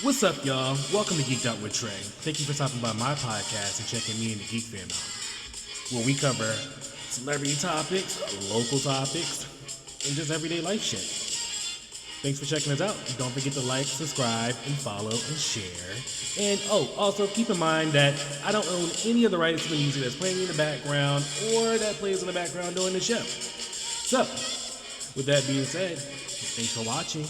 What's up, y'all? Welcome to Geek'd with Trey. Thank you for stopping by my podcast and checking me and the Geek Fam out, where we cover celebrity topics, local topics, and just everyday life shit. Thanks for checking us out. Don't forget to like, subscribe, and follow, and share. And also keep in mind that I don't own any of the rights to the music that's playing in the background or that plays in the background during the show. So, with that being said, thanks for watching.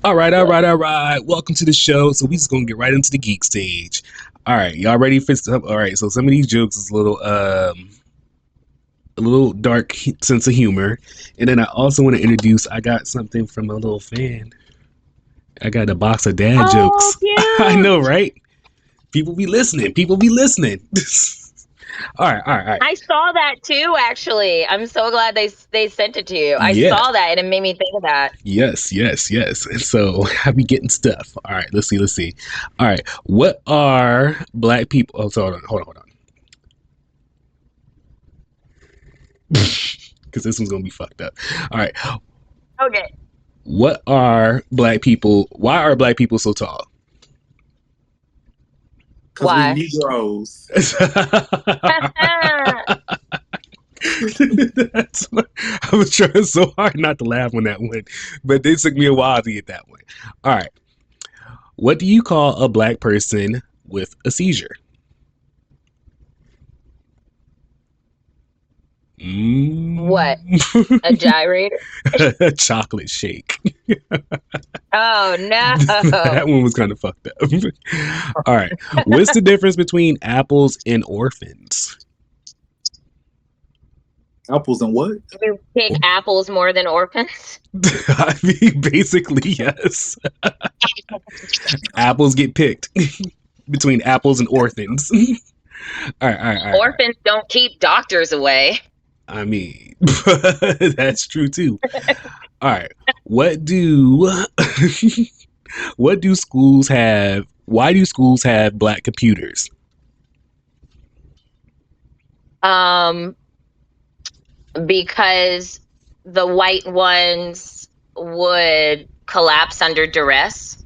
All right. Welcome to the show. So we just gonna get right into the geek stage. All right, y'all ready for some? All right, so some of these jokes is a little dark sense of humor, and then I also want to introduce. I got something from a little fan. I got a box of dad jokes. I Cute. know, right? People be listening. All right. I saw that too, actually. I'm so glad they sent it to you. I Yeah. saw that and it made me think of that. Yes. And so I be getting stuff. All right, let's see. All right, what are black people? Oh, so hold on. Because this one's gonna be fucked up. All right. Okay. What are black people? Why are black people so tall? Because Why? we Negroes. That's what, I was trying so hard not to laugh on that one, but it took me a while to get that one. All right. What do you call a black person with a seizure? What? A gyrator? Chocolate shake. Oh no. That one was kind of fucked up. All right. What's the difference between apples and orphans? Apples and what? You pick apples more than orphans? I mean, basically, yes. Apples get picked between apples and orphans. All right. Orphans don't keep doctors away. I mean, that's true too. All right. What do schools have? Why do schools have black computers? Because the white ones would collapse under duress.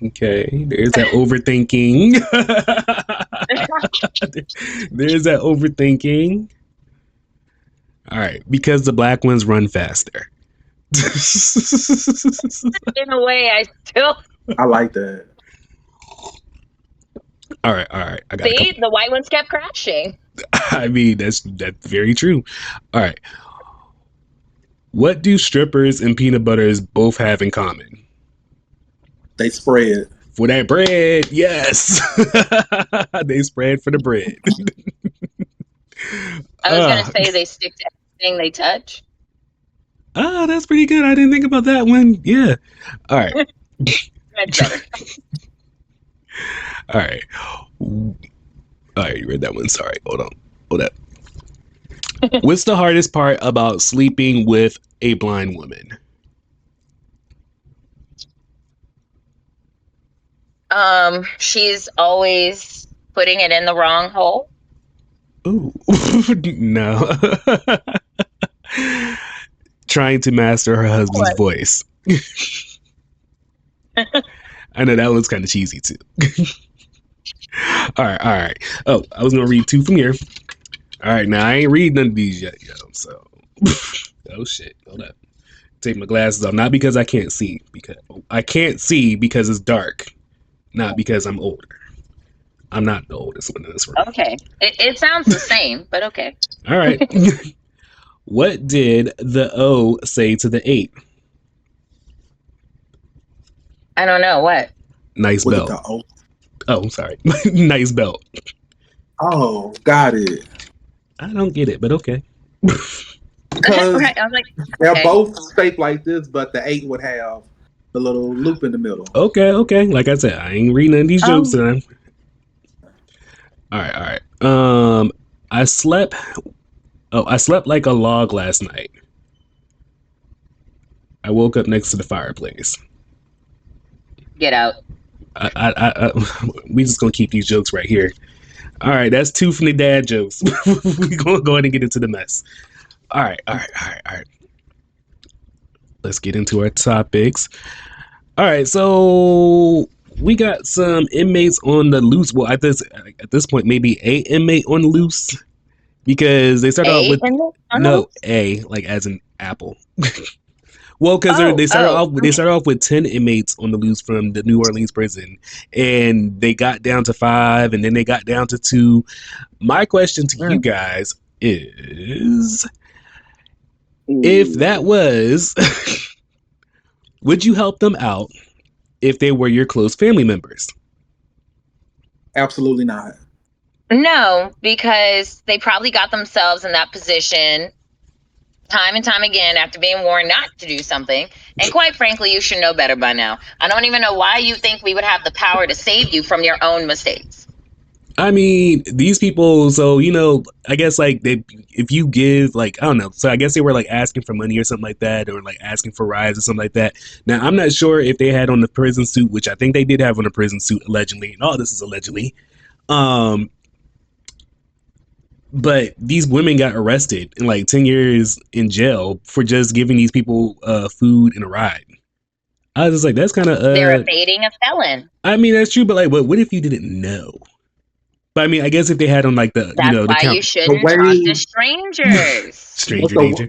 Okay, there's that overthinking. There's that overthinking. All right, because the black ones run faster. In a way, I like that. All right. I got see the white ones kept crashing. I mean, that's very true. All right. What do strippers and peanut butters both have in common? They spread. For that bread, yes. They spread for the bread. I was going to say they stick to everything they touch. Oh, that's pretty good. I didn't think about that one. Yeah. All right. That's better. All right. You read that one. Sorry. Hold up. What's the hardest part about sleeping with a blind woman? She's always putting it in the wrong hole. Ooh. No. Trying to master her husband's voice. I know that one's kind of cheesy too. All right. Oh, I was gonna read two from here. All right, now I ain't read none of these yet, yo. So, oh shit, hold up. Take my glasses off, not because I can't see, because it's dark, not because I'm older. I'm not the oldest one in this room. Okay, it sounds the same, but okay. All right. What did the O say to the 8? I don't know what. Nice belt. Oh, sorry. Nice belt. Oh, got it. I don't get it, but okay. Because right. I was like, they're both shaped like this, but the 8 would have the little loop in the middle. Okay. Like I said, I ain't reading none of these jokes today. All right. I slept like a log last night. I woke up next to the fireplace. Get out. We just gonna keep these jokes right here. All right, that's two from the dad jokes. We're going to go ahead and get into the mess. All right. Let's get into our topics. All right, so we got some inmates on the loose. Well, at this point, maybe a inmate on the loose because they start out with A, like as an apple. Well, because they started off with 10 inmates on the loose from the New Orleans prison, and they got down to 5, and then they got down to 2. My question to you guys is, if that was, would you help them out if they were your close family members? Absolutely not. No, because they probably got themselves in that position time and time again after being warned not to do something. And quite frankly, you should know better by now. I don't even know why you think we would have the power to save you from your own mistakes. I mean, these people, so, I guess, like, if you give, like, I don't know, so I guess they were, like, asking for money or something like that, or, like, asking for rides or something like that. Now, I'm not sure if they had on the prison suit, which I think they did have on a prison suit, allegedly, and all this is allegedly. But these women got arrested and, like, 10 years in jail for just giving these people food and a ride. I was just like, that's kind of... They're evading a felon. I mean, that's true, but, like, what if you didn't know? But I mean, I guess if they had on like the, that's the why you shouldn't talk to strangers.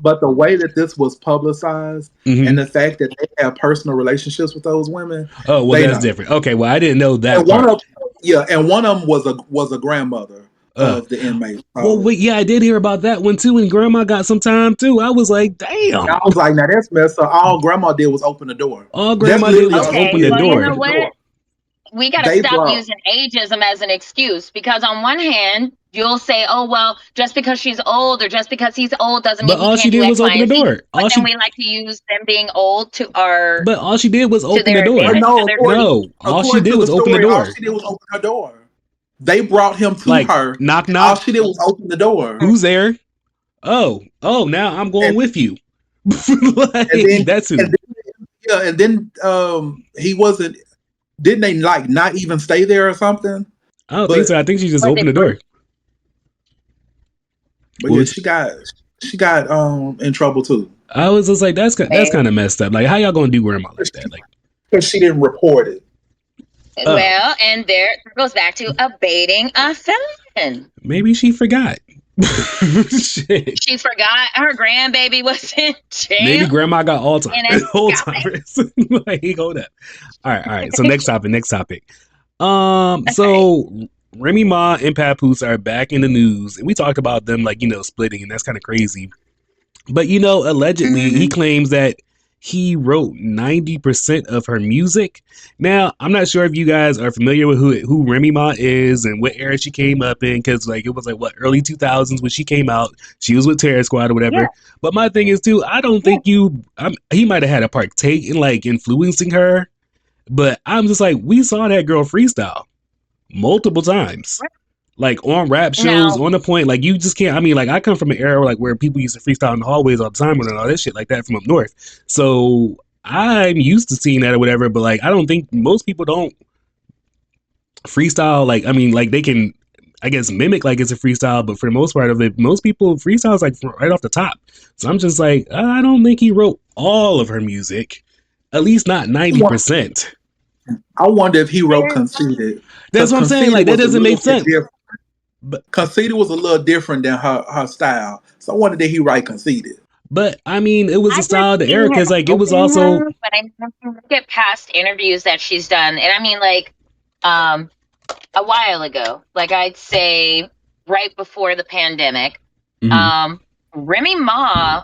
But the way that this was publicized and the fact that they have personal relationships with those women. Oh, well, that's different. Okay, well, I didn't know that. And one of them was a grandmother of the inmate. Well, wait, yeah, I did hear about that one too, and grandma got some time too. I was like, damn. I was like, now that's messed up. All grandma did was open the door. All grandma did was open the door. You know what? We got to stop using ageism as an excuse, because on one hand, you'll say, oh, well, just because she's old or just because he's old doesn't mean all she did was open the door. But then we like to use them being old to our... But all she did was open the door. No, all she did was open the door. All she did was open her door. They brought him to her. Knock, knock. All she did was open the door. Who's there? Oh, now I'm going with you. That's who. And then he wasn't... Didn't they like not even stay there or something? I don't think so. I think she just opened the door. But yeah, she got in trouble too. I was just like, that's kind of messed up. Like, how y'all gonna do grandma like that? Like, because she didn't report it. Well, and there it goes back to evading a felon. Maybe she forgot. Shit. She forgot her grandbaby was in jail. Maybe grandma got Alzheimer's. Like, hold up. All right. So next topic. So Remy Ma and Papoose are back in the news, and we talked about them, like, splitting, and that's kind of crazy. But allegedly he claims that he wrote 90% of her music. Now, I'm not sure if you guys are familiar with who Remy Ma is and what era she came up in, because like it was like early 2000s when she came out. She was with Terror Squad or whatever. Yeah. But my thing is too, I don't think he might have had a partake in like influencing her, but I'm just like, we saw that girl freestyle multiple times. Like on rap shows, on the point, like you just can't. I mean, like I come from an era like where people used to freestyle in the hallways all the time and all that shit like that from up north. So I'm used to seeing that or whatever. But like, I don't think most people don't freestyle. Like, I mean, like they can, I guess, mimic like it's a freestyle, but for the most part of it, most people freestyles like right off the top. So I'm just like, I don't think he wrote all of her music, at least not 90%. I wonder if he wrote Conceited. That's what I'm saying. Like that doesn't make sense. But Conceited was a little different than her style. So I wondered, did he write Conceited? But I mean, it was a style of the era because like it was also. But I look at past interviews that she's done, and I mean, like, a while ago, like I'd say right before the pandemic, Remy Ma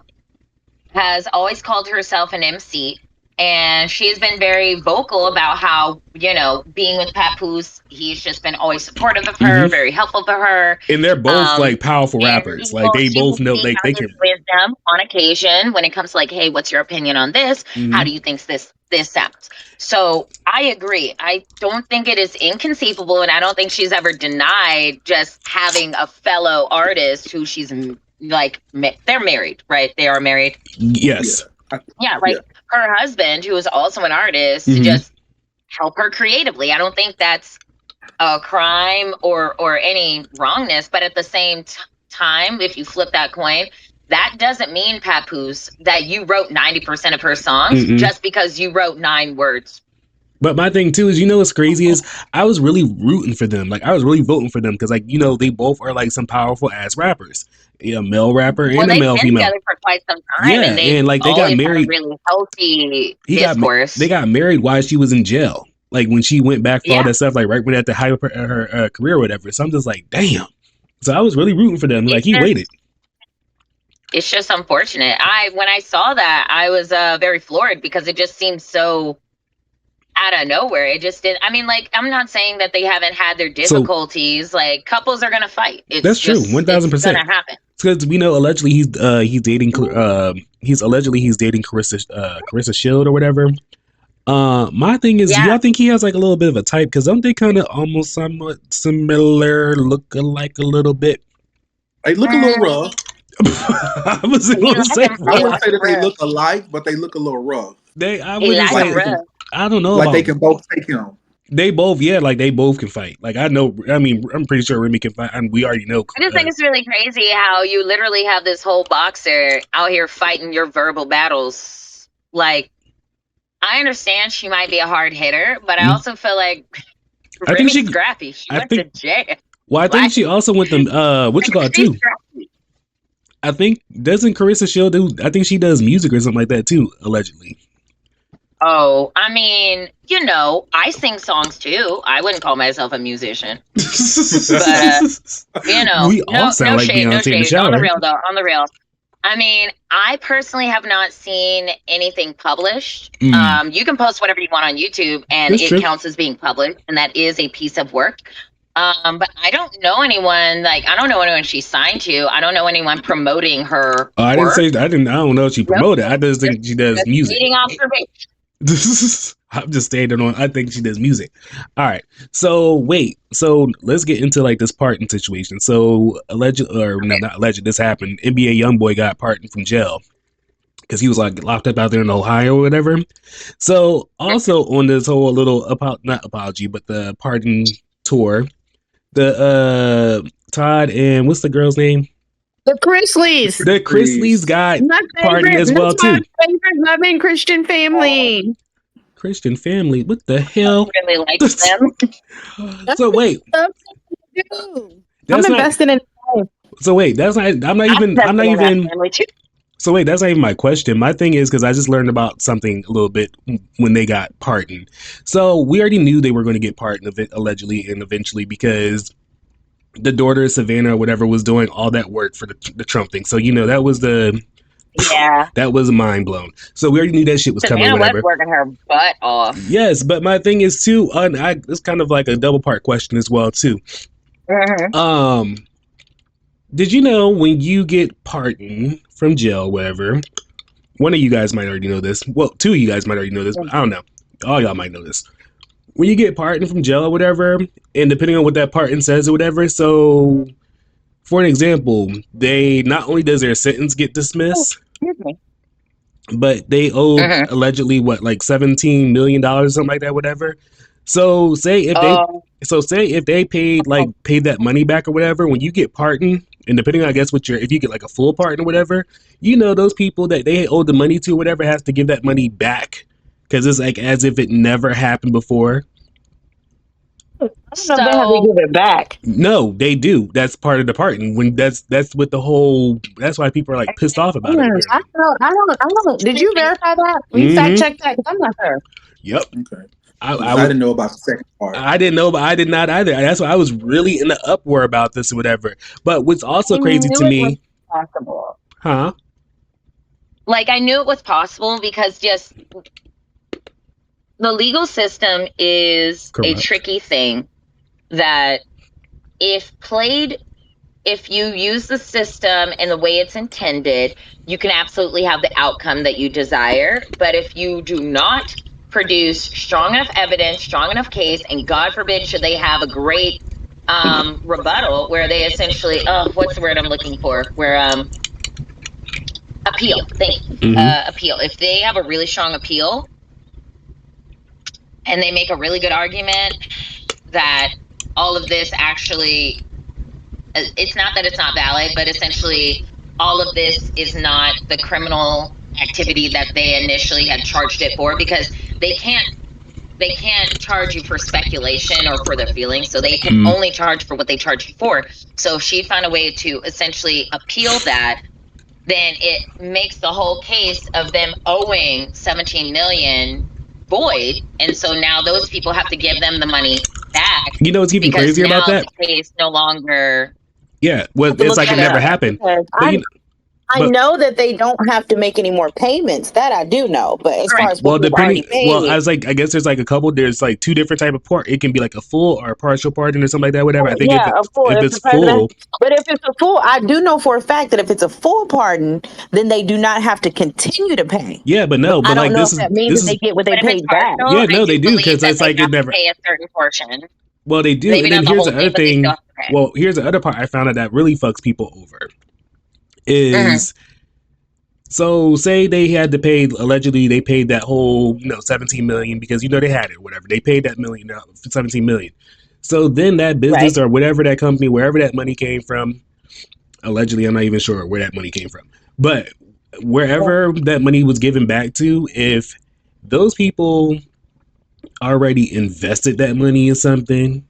has always called herself an MC. And she has been very vocal about how, being with Papoose, he's just been always supportive of her, very helpful for her. And they're both like powerful rappers. Like they both know they can wisdom on occasion when it comes to like, hey, what's your opinion on this? How do you think this sounds? So I agree. I don't think it is inconceivable, and I don't think she's ever denied just having a fellow artist who she's like, they're married, right? They are married. Yes. Yeah, like her husband, who is also an artist, to just help her creatively. I don't think that's a crime or any wrongness, but at the same time, if you flip that coin, that doesn't mean, Papoose, that you wrote 90% of her songs just because you wrote 9 words. But my thing too is, what's crazy is I was really rooting for them. Like I was really voting for them because, like, they both are like some powerful ass rappers, a male rapper Well, and a they've male been female. together for quite some time, Yeah, and they've and like they got always had a married. really healthy They discourse. got married while she was in jail. Like when she went back for all Yeah. that stuff, like right when at the height of her career or whatever. So I'm just like, damn. So I was really rooting for them. Like he waited. It's just unfortunate. When I saw that, I was very floored because it just seemed so out of nowhere. It just did. I mean, like, I'm not saying that they haven't had their difficulties. Like, couples are gonna fight. It's That's true, just 1000%. It's gonna happen. Because we know allegedly he's dating he's dating Carissa Shield or whatever. My thing is, do y'all think he has like a little bit of a type? Because don't they kind of almost somewhat similar, look alike a little bit? They look a little rough. I was going to say, I wouldn't say that they look alike, but they look a little rough. I wouldn't say. I don't know. Like they can both take him. They both, yeah, like they both can fight. Like I know. I mean, I'm pretty sure Remy can fight, and we already know. I just think it's really crazy how you literally have this whole boxer out here fighting your verbal battles. Like, I understand she might be a hard hitter, but I also feel like Remy's scrappy. She went to jail. Well, I think she also went to what you call it too. I think doesn't Carissa Shield do? I think she does music or something like that too, allegedly. Oh, I mean, I sing songs too. I wouldn't call myself a musician, but we all sound like Beyonce in the shower. On the real, though. On the real. I mean, I personally have not seen anything published. You can post whatever you want on YouTube, and it counts as being published, and that is a piece of work. But I don't know anyone. Like, I don't know anyone she's signed to. I don't know anyone promoting her. I didn't say. I don't know if she promoted. I just think she does music. I'm just standing on. I think she does music. All right. So wait. So let's get into like this pardon situation. So alleged, or no, not alleged. This happened. NBA YoungBoy got pardoned from jail because he was like locked up out there in Ohio or whatever. So also on this whole little not apology, but the pardon tour, the Todd and what's the girl's name? The Chrisleys. The Chrisleys got pardoned as well too. My favorite loving Christian family. Christian family? What the hell? I really like them. So wait. I'm invested in life. So wait, that's not. I'm not even. So wait, that's not even my question. My thing is because I just learned about something a little bit when they got pardoned. So we already knew they were going to get pardoned allegedly and eventually because the daughter of Savannah or whatever was doing all that work for the Trump thing. So that was that was mind blown. So we already knew that shit was coming. Savannah was working her butt off. Yes, but my thing is too. It's kind of like a double part question as well too. Mm-hmm. Did you know when you get pardoned from jail, whatever? One of you guys might already know this. Well, two of you guys might already know this, but I don't know. All y'all might know this. When you get pardoned from jail or whatever, and depending on what that pardon says or whatever, so for an example, they not only does their sentence get dismissed, but they owe allegedly like $17 million or something like that, whatever. So say if they paid that money back or whatever, when you get pardoned, and depending on I guess if you get like a full pardon or whatever, those people that they owe the money to or whatever has to give that money back. Because it's like as if it never happened before. So they have to give it back. No, they do. That's part of the pardon. When that's what the whole. That's why people are like pissed off about it. I don't. Did you verify that? We fact check that. I'm not sure. Yep. Okay. I didn't know about the second part. I didn't know, but I did not either. That's why I was really in the uproar about this or whatever. But what's also crazy to me, possible. Huh? Like I knew it was possible because just the legal system is a tricky thing that if you use the system in the way it's intended, you can absolutely have the outcome that you desire. But if you do not produce strong enough evidence, strong enough case, and God forbid should they have a great rebuttal where they essentially, what's the word I'm looking for? Where appeal. Appeal. If they have a really strong appeal and they make a really good argument that all of this actually, it's not that it's not valid, but essentially all of this is not the criminal activity that they initially had charged it for, because they can't charge you for speculation or for their feelings, so they can only charge for what they charge you for. So if she found a way to essentially appeal that, then it makes the whole case of them owing 17 million void, and so now those people have to give them the money back, You know what's even because crazier about now that? the case no longer. Yeah, well, To it's look like it that never up, happened. because But you, I but know that they don't have to make any more payments. That I do know. But as far Correct. as what they've already I paid, was like, I guess there's like a couple. There's like two different type of pardon. It can be like a full or a partial pardon or something like that. Whatever. I think yeah, of course, if if it's the president. full, But if it's a full, I do know for a fact that if it's a full pardon, then they do not have to continue to pay. yeah, but But no, I but don't like know if that means that this they is get what they But if it's paid back. partial, yeah, I no, they do do, believe because that it's they like it have to never. pay a certain portion. Well, they do, Maybe and then not the here's whole the other thing, but they still thing. have to pay. Well, here's the other part I found out that really fucks people over Mhm. is, so say they had to pay, allegedly they paid that whole 17 million because they had it, whatever, they paid that 17 million. So then that business Right. or whatever, that company, wherever that money came from, allegedly, I'm not even sure where that money came from, but wherever that money was given back to, if those people already invested that money in something,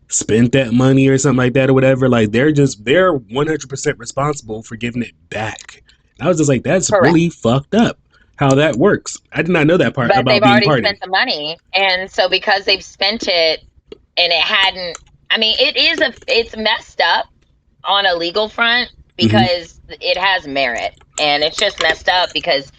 spent that money or something like that or whatever, like they're 100% responsible for giving it back. I was just like, that's Correct. really fucked up how that works. I did not know that part But about they've being already pardoned. spent the money, and so because they've spent it and it hadn't, I mean, it's messed up on a legal front Hmm. because it has merit, and it's just messed up because,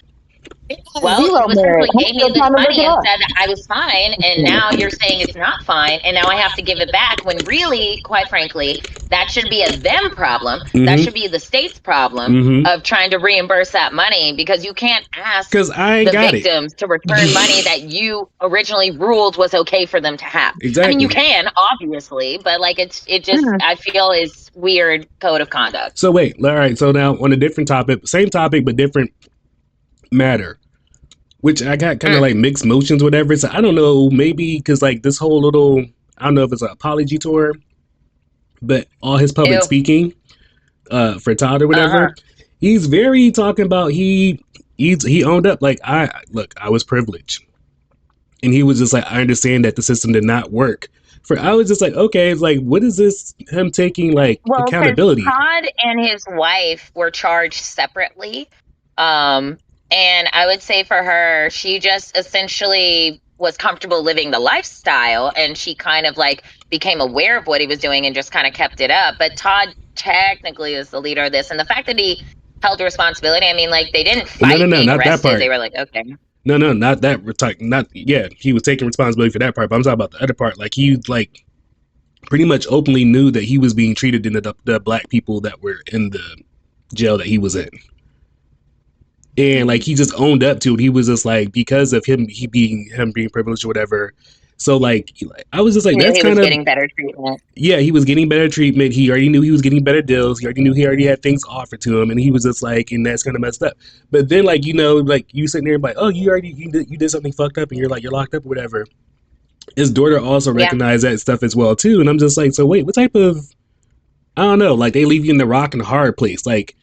It has well, zero you merit. essentially I'm gave me still this trying to look money it and up. said that I was fine, and now you're saying it's not fine, and now I have to give it back, when really, quite frankly, that should be a them problem. That Hmm. should be the state's problem Hmm. of trying to reimburse that money, because you can't ask Because I ain't the got it. victims to return money that you originally ruled was okay for them to have. I mean, you Exactly. can, obviously, but like it just, Mhm. I feel, is weird code of conduct. So wait, all right. So now on a different topic, same topic but different matter, which I got kind of Mm, like mixed motions, whatever. So I don't know, maybe because like this whole little, I don't know if it's an apology tour, but all his public ew. speaking for Todd or whatever, Uh-huh. he's very talking about he owned up, like, I was privileged, and he was just like, I understand that the system did not work. For I was just like, okay, it's like, what is this? Him taking like Well, because accountability? Todd and his wife were charged separately. Um, and I would say for her, she just essentially was comfortable living the lifestyle, and she kind of like became aware of what he was doing and just kind of kept it up. But Todd technically is the leader of this. And the fact that he held responsibility, I mean, like, they didn't Well, no, fight no, no, being not that arrested. They part. were like, okay. No, no, not that. We're talking, not, yeah, he was taking responsibility for that part, but I'm talking about the other part. Like, he like pretty much openly knew that he was being treated in the black people that were in the jail that he was in. And like he just owned up to it. He was just like, because of him, him being privileged or whatever. So like I was just like, He knew that's he was kind of, getting better treatment. yeah, he was getting better treatment. He already knew he was getting better deals. He already knew he already had things offered to him, and he was just like, and that's kind of messed up. But then like like you sitting there like, oh, you did something fucked up, and you're like, you're locked up or whatever. His daughter also Yeah. recognized that stuff as well too, and I'm just like, so wait, what type of, I don't know, like they leave you in the rock and hard place. Like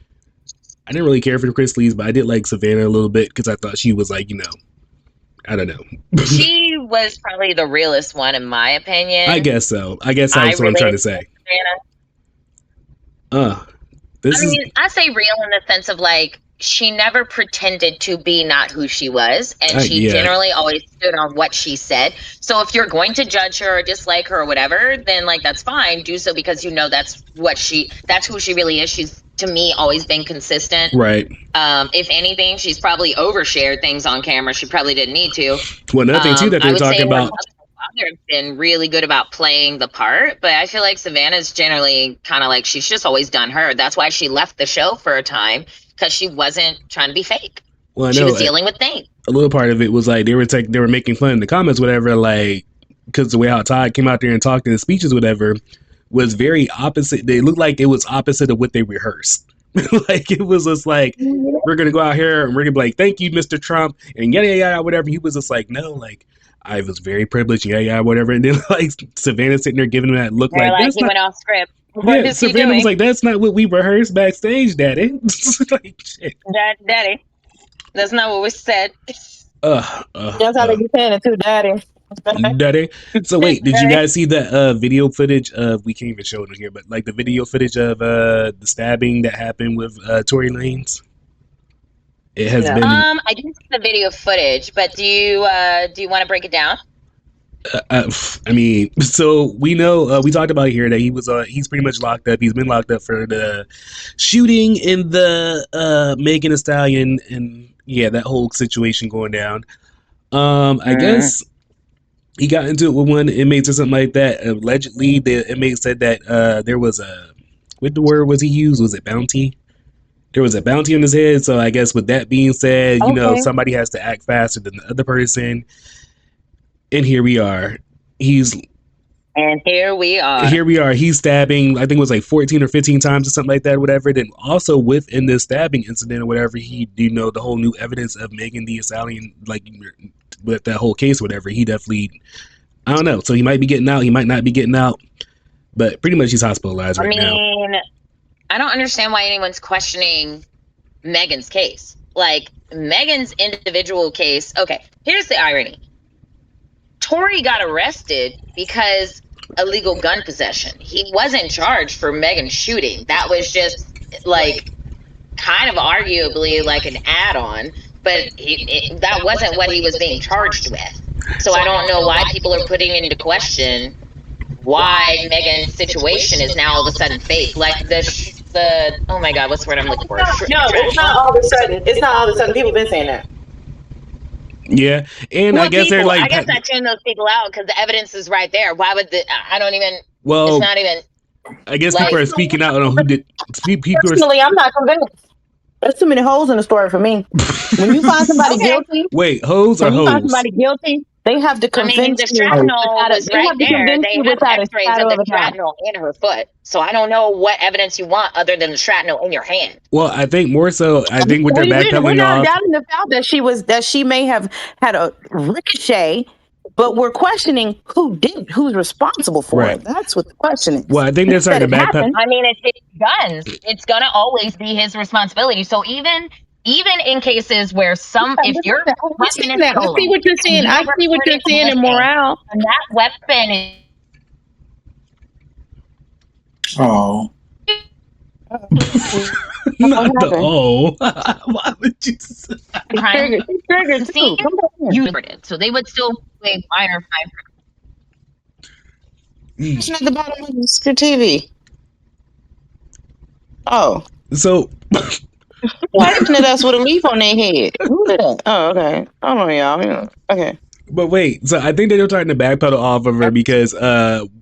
I didn't really care for the Chrisleys, but I did like Savannah a little bit because I thought she was like, I don't know. She was probably the realest one, in my I opinion. guess so. I guess I that's what I'm really trying to enjoyed say. Savannah. This I is, mean, I say real in the sense of like, she never pretended to be not who she was, and she yeah. generally always stood on what she said. So if you're going to judge her or dislike her or whatever, then like that's fine. Do so because that's who she really is. She's, to me, always been consistent. Right. If anything, she's probably overshared things on camera. She probably didn't need to. Well, another thing too that I they're would say talking her mother about. and father have been really good about playing the part, but I feel like Savannah's generally kind of like, she's just always done her. That's why she left the show for a time, because she wasn't trying to be fake. Well, I She know was dealing with things. a little part of it was like they were making fun in the comments, whatever, like because the way how Todd came out there and talked in his speeches, whatever, was very opposite. They looked like it was opposite of what they rehearsed. Like it was just like, we're gonna go out here and we're gonna be like, thank you, Mr. Trump, and yada yada yada, whatever. He was just like, no, like I was very privileged, yeah, whatever. And then like Savannah sitting there giving him that look They're like like, that's he not. went off script. What Yeah, is he Savannah was doing? like, that's not what we rehearsed backstage, Daddy. Like shit. Daddy, that's not what we said. Uh, That's how they uh, be saying it too, daddy. Daddy. So wait, did you Daddy. guys see the video footage of? We can't even show it on here, but like the video footage of the stabbing that happened with Tory Lanez. It has No. been. I didn't see the video footage, but do you want to break it down? I mean, so we know we talked about here that he was he's pretty much locked up. He's been locked up for the shooting in the Megan Thee Stallion and yeah, that whole situation going down. I guess he got into it with one inmate or something like that. Allegedly, the inmate said that there was a what the word was he used? Was it bounty? There was a bounty on his head. So I guess with that being said, you know, Okay. somebody has to act faster than the other person. And here we are. And here we are. He's stabbing, I think it was like 14 or 15 times or something like that, or whatever. Then also within this stabbing incident or whatever, he, you know, the whole new evidence of Megan Thee Stallion, like with that whole case, or whatever, he definitely, I don't know. So he might be getting out, he might not be getting out, but pretty much he's hospitalized right now. I don't understand why anyone's questioning Megan's case. Like, Megan's individual case. Okay, here's the irony. Tory got arrested because illegal gun possession. He wasn't charged for Megan's shooting. That was just like kind of arguably like an add-on, but that wasn't what he was being charged with. So I don't know why people are putting into question why Megan's situation is now all of a sudden fake. Like the oh my god, what's the word I'm looking for? No, it's not all of a sudden. It's not all of a sudden. People have been saying that. Yeah, and I guess they're like, I guess I tune those people out because the evidence is right there. Why would I don't even? well, it's not even. I guess people are speaking out on who did. People are. Personally, I'm not convinced. There's too many holes in the story for me. When you find somebody guilty, Wait, hoes or when you find hoes? somebody guilty, they have to convince the you. shrapnel was They right have to there. convince They you have without a X-rays shadow of of the a doubt. shrapnel in her foot. So I don't know what evidence you want other than the shrapnel in your hand. Well, I think more so. I think what they're We're backpedaling not off. doubting the fact that she may have had a ricochet, but we're questioning who's responsible for Right. it. That's what the question is. Well, I think they're starting to backpedal. I mean, it's his guns. It's gonna always be his responsibility. So even in cases where if your weapon is I see what you're saying. I see what you're saying in morale. and that weapon is Oh, Not the why would you say? triggered too. Come back here. you it. So they would still pay minor fine. It's at the bottom of your TV. Oh, So laughing at us with a leaf on their head. Who is that? Oh, okay. I don't know, y'all. Okay. but wait, so I think they're starting to backpedal off of her because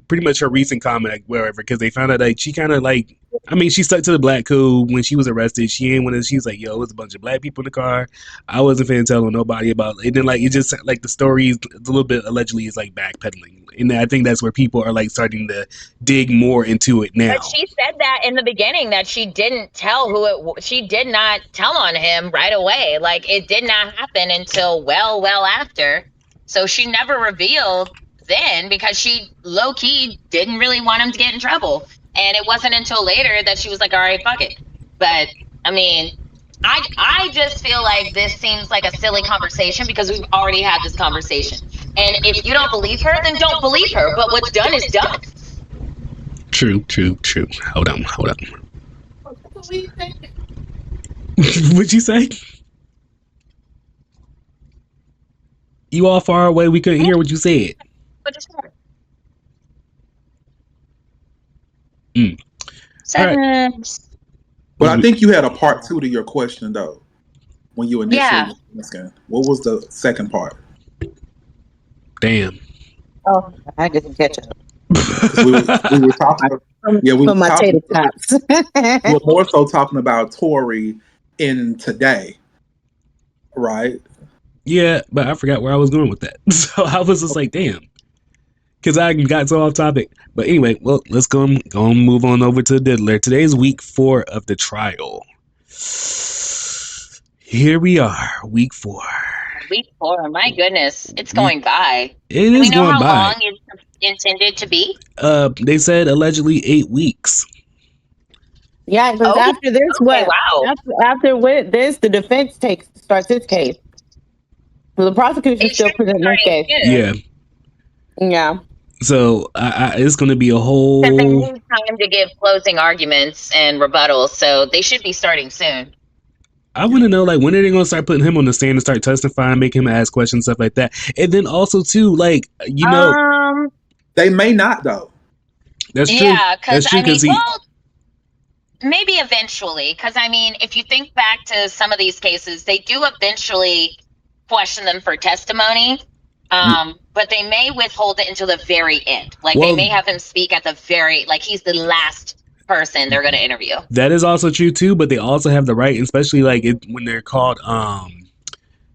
pretty much her recent comment, like, wherever, because they found out like she kind of like, I mean, she stuck to the black code when she was arrested. She ain't one of, she was like, yo, it was a bunch of black people in the car. I wasn't finna tell nobody about it. And then like it just like the story is a little bit allegedly is like backpedaling. And I think that's where people are like starting to dig more into it now. But she said that in the beginning that she didn't tell she did not tell on him right away. Like it did not happen until well after. So she never revealed then because she low key didn't really want him to get in trouble. And it wasn't until later that she was like, all right, fuck it. But I mean, I just feel like this seems like a silly conversation because we've already had this conversation. And if you don't believe her, then don't believe her. But what's done is done. True. Hold on. What'd you say? You all far away. We couldn't hear what you said. But just Silence. but I think you had a part 2 to your question though. When you initially Yeah. asking, what was the second part? Damn. Oh, I didn't catch it. 'Cause we were talking. Yeah, we Put were my talking. tater tots. We were more so talking about Tory in today, right? Yeah, but I forgot where I was going with that. So I was just like, damn. Because I got so off topic. But anyway, well, let's go and move on over to Diddler. Today's week 4 of the trial. Here we are, week 4. week 4. My goodness, it's going by. It Do we is know going how by. long it's intended to be? They said allegedly 8 weeks. Yeah, because Oh, after this, okay, wow. After with this, the defense starts its case. So the prosecution It still should be presenting their starting case. soon. Yeah. Yeah. So it's going to be a Because they whole. need time to give closing arguments and rebuttals, so they should be starting soon. I want to know, like, when are they going to start putting him on the stand and start testifying, make him ask questions, stuff like that. And then also, too, like, you know, They may not though. that's true. Yeah, because That's true, I mean, 'cause he- well, maybe eventually. Because I mean, if you think back to some of these cases, they do eventually question them for testimony. But they may withhold it until the very end. Like Well- they may have him speak at the very, like he's the last person they're going to interview. that is also true, too, but they also have the right, especially, like, when they're called,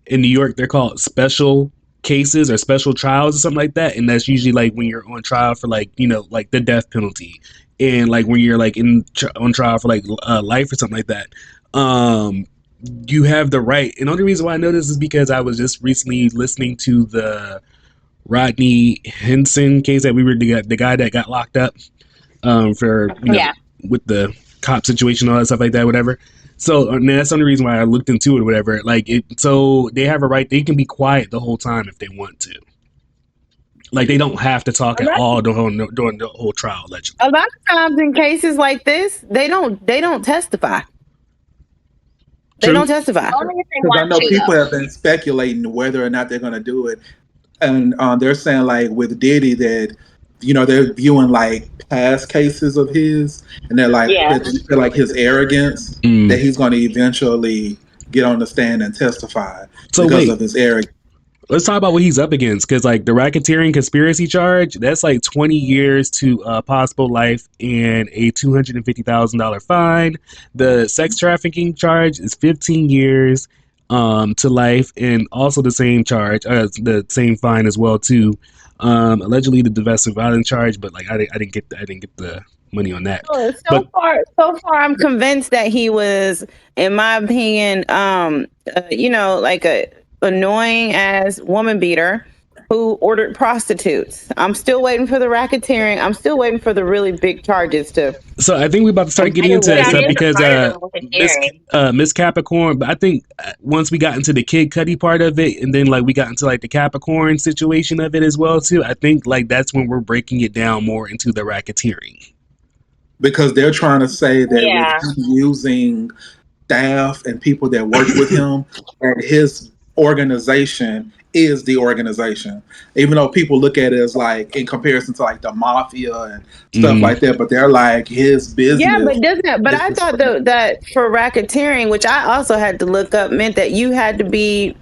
in New York, they're called special cases or special trials or something like that, and that's usually like when you're on trial for, like, you know, like the death penalty, and like when you're like on trial for like life or something like that. You have the right, and the only reason why I know this is because I was just recently listening to the Rodney Henson case that we were the guy that got locked up for, you know, Yeah. with the cop situation, all that stuff like that, whatever. So and that's the only reason why I looked into it or whatever. Like it, so they have a right. They can be quiet the whole time if they want to. Like they don't have to talk at all during the whole trial. Allegedly. A lot of times in cases like this, they don't testify. They True. don't testify. Only if they Because I want know to, people though. have been speculating whether or not they're going to do it, and they're saying like with Diddy that they're viewing like past cases of his, and they're like Yeah. that they feel like his arrogance that he's going to eventually get on the stand and testify So because wait. of his arrogance. Let's talk about what he's up against, because like the racketeering conspiracy charge, that's like 20 years to possible life and a $250,000 fine. The sex trafficking charge is 15 years to life, and also the same charge, the same fine as well too. Allegedly the domestic violence charge, but like I didn't get the money on that. So far, I'm convinced that he was, in my opinion, like a annoying as woman beater who ordered prostitutes. I'm still waiting for the racketeering. I'm still waiting for the really big charges to. So I think we're about to start getting into that Yeah, stuff it is a because part of the racketeering. Miss Capricorn. But I think once we got into the Kid Cudi part of it, and then like we got into like the Capricorn situation of it as well too. I think like that's when we're breaking it down more into the racketeering. Because they're trying to say that Yeah. with him using staff and people that work with him, that his organization is the organization. Even though people look at it as like in comparison to like the mafia and stuff like that, but they're like his business. Yeah, but doesn't it? But I thought that for racketeering, which I also had to look up, meant that you had to be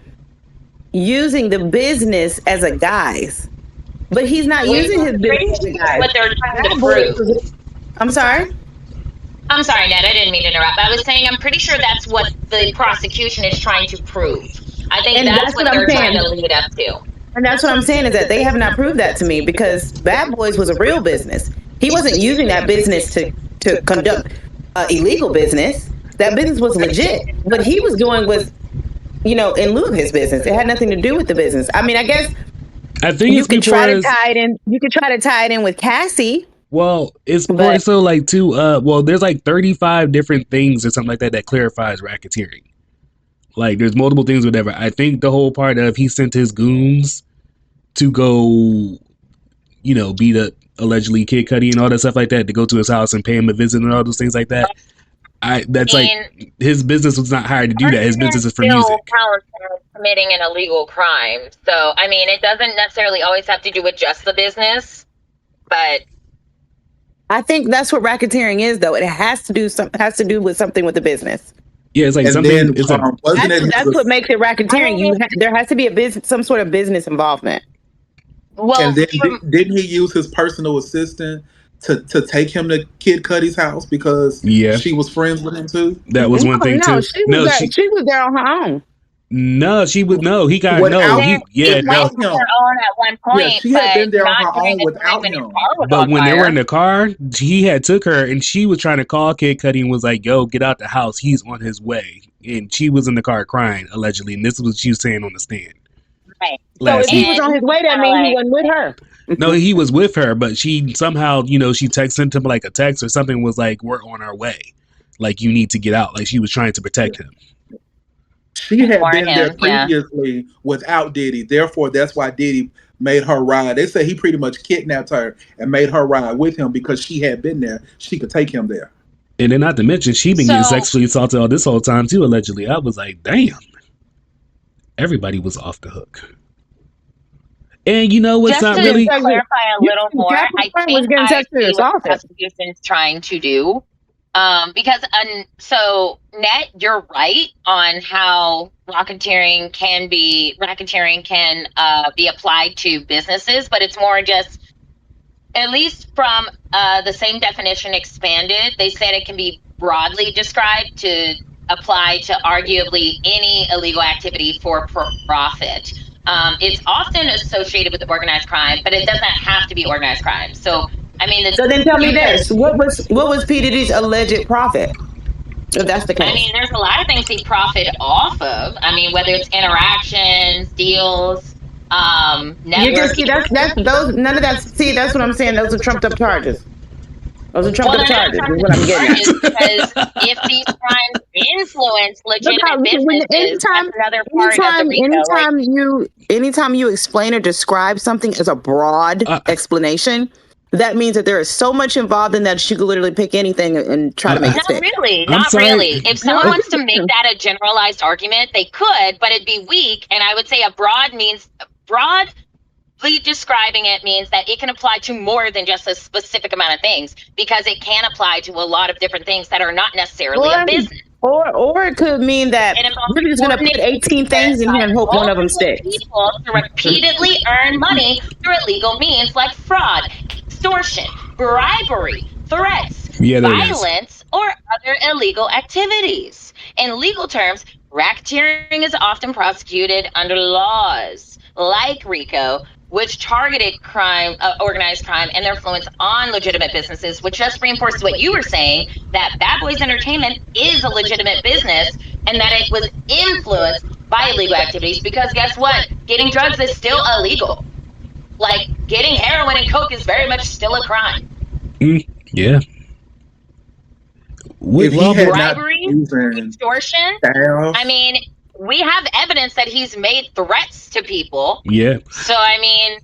using the business as a guise. But he's not using his business as a guise. What they're trying to prove. I'm sorry? I'm sorry, Ned. I didn't mean to interrupt. I was saying I'm pretty sure that's what the prosecution is trying to prove. I think And that's what I'm they're saying. trying to lead up to. And that's what I'm saying is that they have not proved that to me, because Bad Boys was a real business. He wasn't using that business to conduct illegal business. That business was legit. What he was doing was, in lieu of his business. It had nothing to do with the business. I mean, I guess I think you could try to tie it in. You could try to tie it in with Cassie. Well, it's more so like there's like 35 different things or something like that clarifies racketeering. Like there's multiple things, whatever. I think the whole part of he sent his goons to go, beat up allegedly Kid Cudi and all that stuff like that, to go to his house and pay him a visit and all those things like that. Like his business was not hired to do that. His business is for music. Committing an illegal crime. So I mean, it doesn't necessarily always have to do with just the business, but I think that's what racketeering is, though. It has to do with something with the business. Yeah, it's like and something. Then, that's what makes it racketeering. There has to be some sort of business involvement. Well, and then didn't he use his personal assistant to take him to Kid Cudi's house because she was friends with him too? That was one thing too. She was there on her own. No, she was He got without no. him. On at one point, she had been there on her own without him. But when they were in the car, he had took her, and she was trying to call Kid Cudi and was like, "Yo, get out the house. He's on his way." And she was in the car crying allegedly, and this is what she was saying on the stand. Right. So last if he week. was on his And way, that kinda means he like, wasn't with her. No, he was with her, but she somehow, she texted him like a text or something, was like, "We're on our way. Like, you need to get out." Like, she was trying to protect him. She had warn been there him, yeah. previously without Diddy. Therefore, that's why Diddy made her ride. They say he pretty much kidnapped her and made her ride with him because she had been there. She could take him there. And then not to mention, she been getting So sexually assaulted all this whole time too, allegedly. I was like, damn. Everybody was off the hook. And you know what's just not to really... clarify a little more, Capital I Frank think was getting I sexually see what the assaulted. prosecution's trying to do. Because so Net, you're right on how racketeering can be applied to businesses, but it's more just, at least from the same definition expanded, they said it can be broadly described to apply to arguably any illegal activity for profit. It's often associated with organized crime, but it doesn't have to be organized crime. So, I mean, So then tell me you could, this: what was P Diddy's alleged profit? If that's the I case, mean, there's a lot of things he profit off of. I mean, whether it's interactions, deals, you just see networking. that's those none of that. See, that's what I'm saying. Those are trumped up charges. Those are trumped Well, up they're not charges. Is trumped what I'm getting at. charges because if these crimes influence Look how legitimate when businesses, that's another part of the RICO. Like, anytime you explain or describe something as a broad explanation, that means that there is so much involved in that you could literally pick anything and try to make it not stick. really, I'm not sorry. really. If someone No. wants to make that a generalized argument, they could, but it'd be weak. And I would say a broad means broadly describing it means that it can apply to more than just a specific amount of things, because it can apply to a lot of different things that are not necessarily a business. Or it could mean that It involves we're just going to put 18 things in here and hope one of them multiple sticks. people to repeatedly earn money through illegal means like fraud, extortion, bribery, threats, Yeah, there it is. violence, or other illegal activities. In legal terms, racketeering is often prosecuted under laws like RICO, which targeted crime, organized crime, and their influence on legitimate businesses, which just reinforces what you were saying, that Bad Boys Entertainment is a legitimate business and that it was influenced by illegal activities, because guess what? Getting drugs is still illegal. Like, getting heroin and coke is very much still a crime. Yeah. If he had not Bribery, using extortion, staff, I mean, we have evidence that he's made threats to people. Yeah. So, I mean,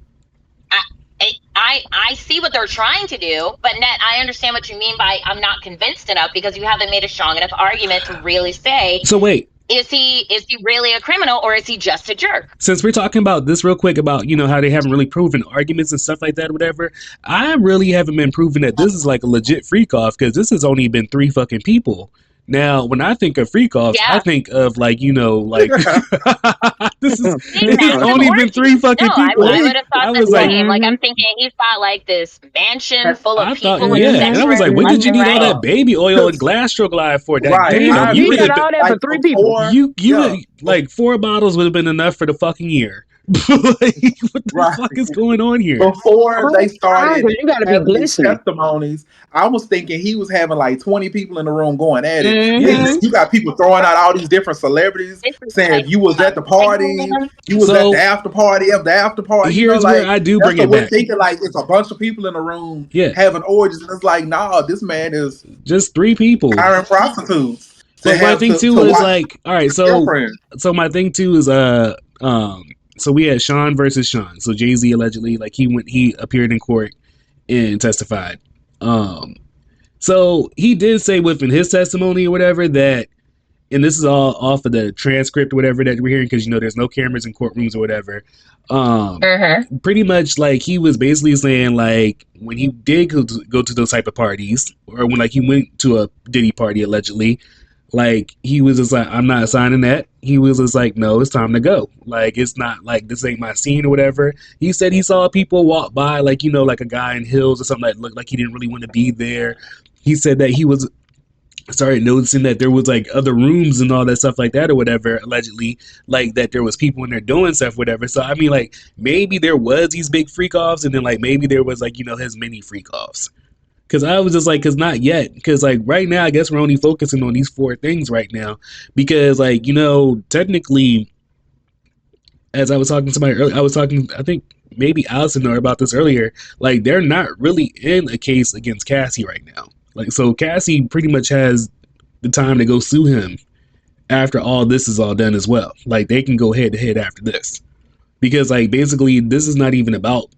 I see what they're trying to do, but Net, I understand what you mean by I'm not convinced enough, because you haven't made a strong enough argument to really say, So wait, is he really a criminal, or is he just a jerk? since we're talking about this real quick about, how they haven't really proven arguments and stuff like that or whatever, I really haven't been proven that this is like a legit freak off, because this has only been 3 fucking people. Now, when I think of freak offs, I think of like, this is it's only been 3 fucking people. I would have thought the was same. Like, I'm thinking he's got like this mansion full of I people thought, with sex. and I was like, what did you need all that baby oil and Glasstroglide for? That right? damn, You got all that for 3 people. You like 4 bottles would have been enough for the fucking year. Like, what the fuck is going on here? Before they started you gotta be having these glistening. testimonies, I was thinking he was having like 20 people in the room going at it. Mhm. You got people throwing out all these different celebrities saying you was at the party, you was at the after party of the after party. Here's where I do bring it back. Thinking like it's a bunch of people in the room having orgies, and it's like, nah, this man is just 3 people hiring prostitutes. But my thing too is like, all right, so my thing too is so we had Sean versus Sean. So Jay-Z allegedly, like, he appeared in court and testified. So he did say within his testimony or whatever that, and this is all off of the transcript or whatever that we're hearing, because there's no cameras in courtrooms or whatever. Pretty much like he was basically saying like when he did go to those type of parties, or when like he went to a Diddy party allegedly, like he was just like, I'm not signing that. He was just like, no, it's time to go. Like, it's not like, this ain't my scene or whatever. He said he saw people walk by, like, like a guy in heels or something that looked like he didn't really want to be there. He said that he was started noticing that there was like other rooms and all that stuff like that or whatever, allegedly, like that there was people in there doing stuff, whatever. So I mean, like, maybe there was these big freak offs, and then like maybe there was like, his mini freak offs. Because I was just like, because not yet. Because like right now, I guess we're only focusing on these 4 things right now. Because like, technically, as I was talking to somebody earlier, I think maybe Allison know about this earlier. Like, they're not really in a case against Cassie right now. Like, so Cassie pretty much has the time to go sue him after all this is all done as well. Like, they can go head to head after this. Because, like, basically, this is not even about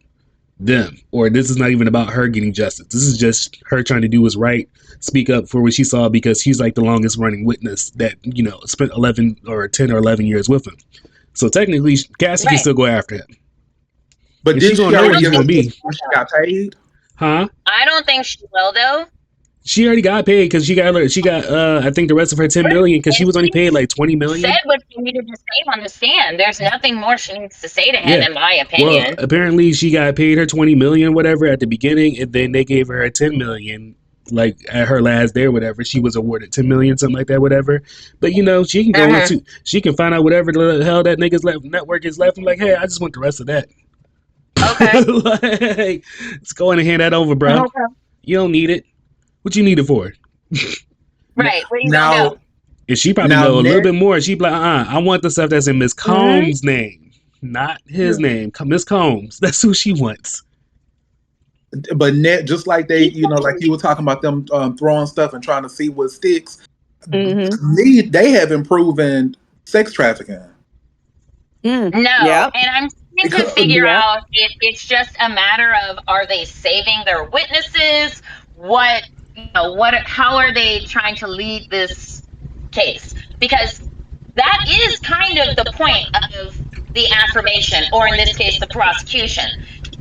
them, or this is not even about her getting justice. This is just her trying to do what's right, speak up for what she saw, because she's like the longest running witness that, you know, spent 11 or 10 or 11 years with him. So technically, Cassie can still go after him. But And did she already gonna be? She got paid? Huh? I don't think she will though. She already got paid because she got I think the rest of her 10 million, because she was only paid like 20 million. Said what she needed to say on the stand. There's nothing more she needs to say to him, in my opinion. Well, apparently she got paid her 20 million, whatever, at the beginning, and then they gave her 10 million, like at her last day or whatever. She was awarded 10 million, something like that, whatever. But you know, she can go into, she can find out whatever the hell that nigga's network is left. I'm like, hey, I just want the rest of that. Okay. Like, let's go in and hand that over, bro. Okay. You don't need it. What you need it for? Right. What are you gonna do? And she probably know a little bit more. She'd be like, I want the stuff that's in Miss Combs' name, not his name. Miss Combs. That's who she wants. But just like they, you know, like you were talking about them throwing stuff and trying to see what sticks. They haven't proven sex trafficking. No, and I'm trying to figure out if it's just a matter of, are they saving their witnesses? How are they trying to lead this case? Because that is kind of the point of the affirmation, or in this case, the prosecution.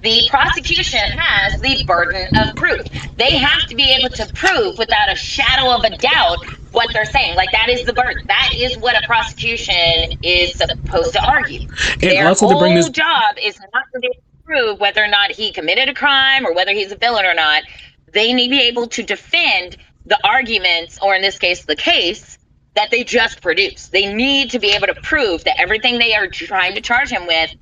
The prosecution has the burden of proof. They have to be able to prove without a shadow of a doubt what they're saying. Like, that is the burden. That is what a prosecution is supposed to argue. And their also whole job is not to be able to prove whether or not he committed a crime or whether he's a villain or not. They need to be able to defend the arguments, or in this case, the case, that they just produced. They need to be able to prove that everything they are trying to charge him with,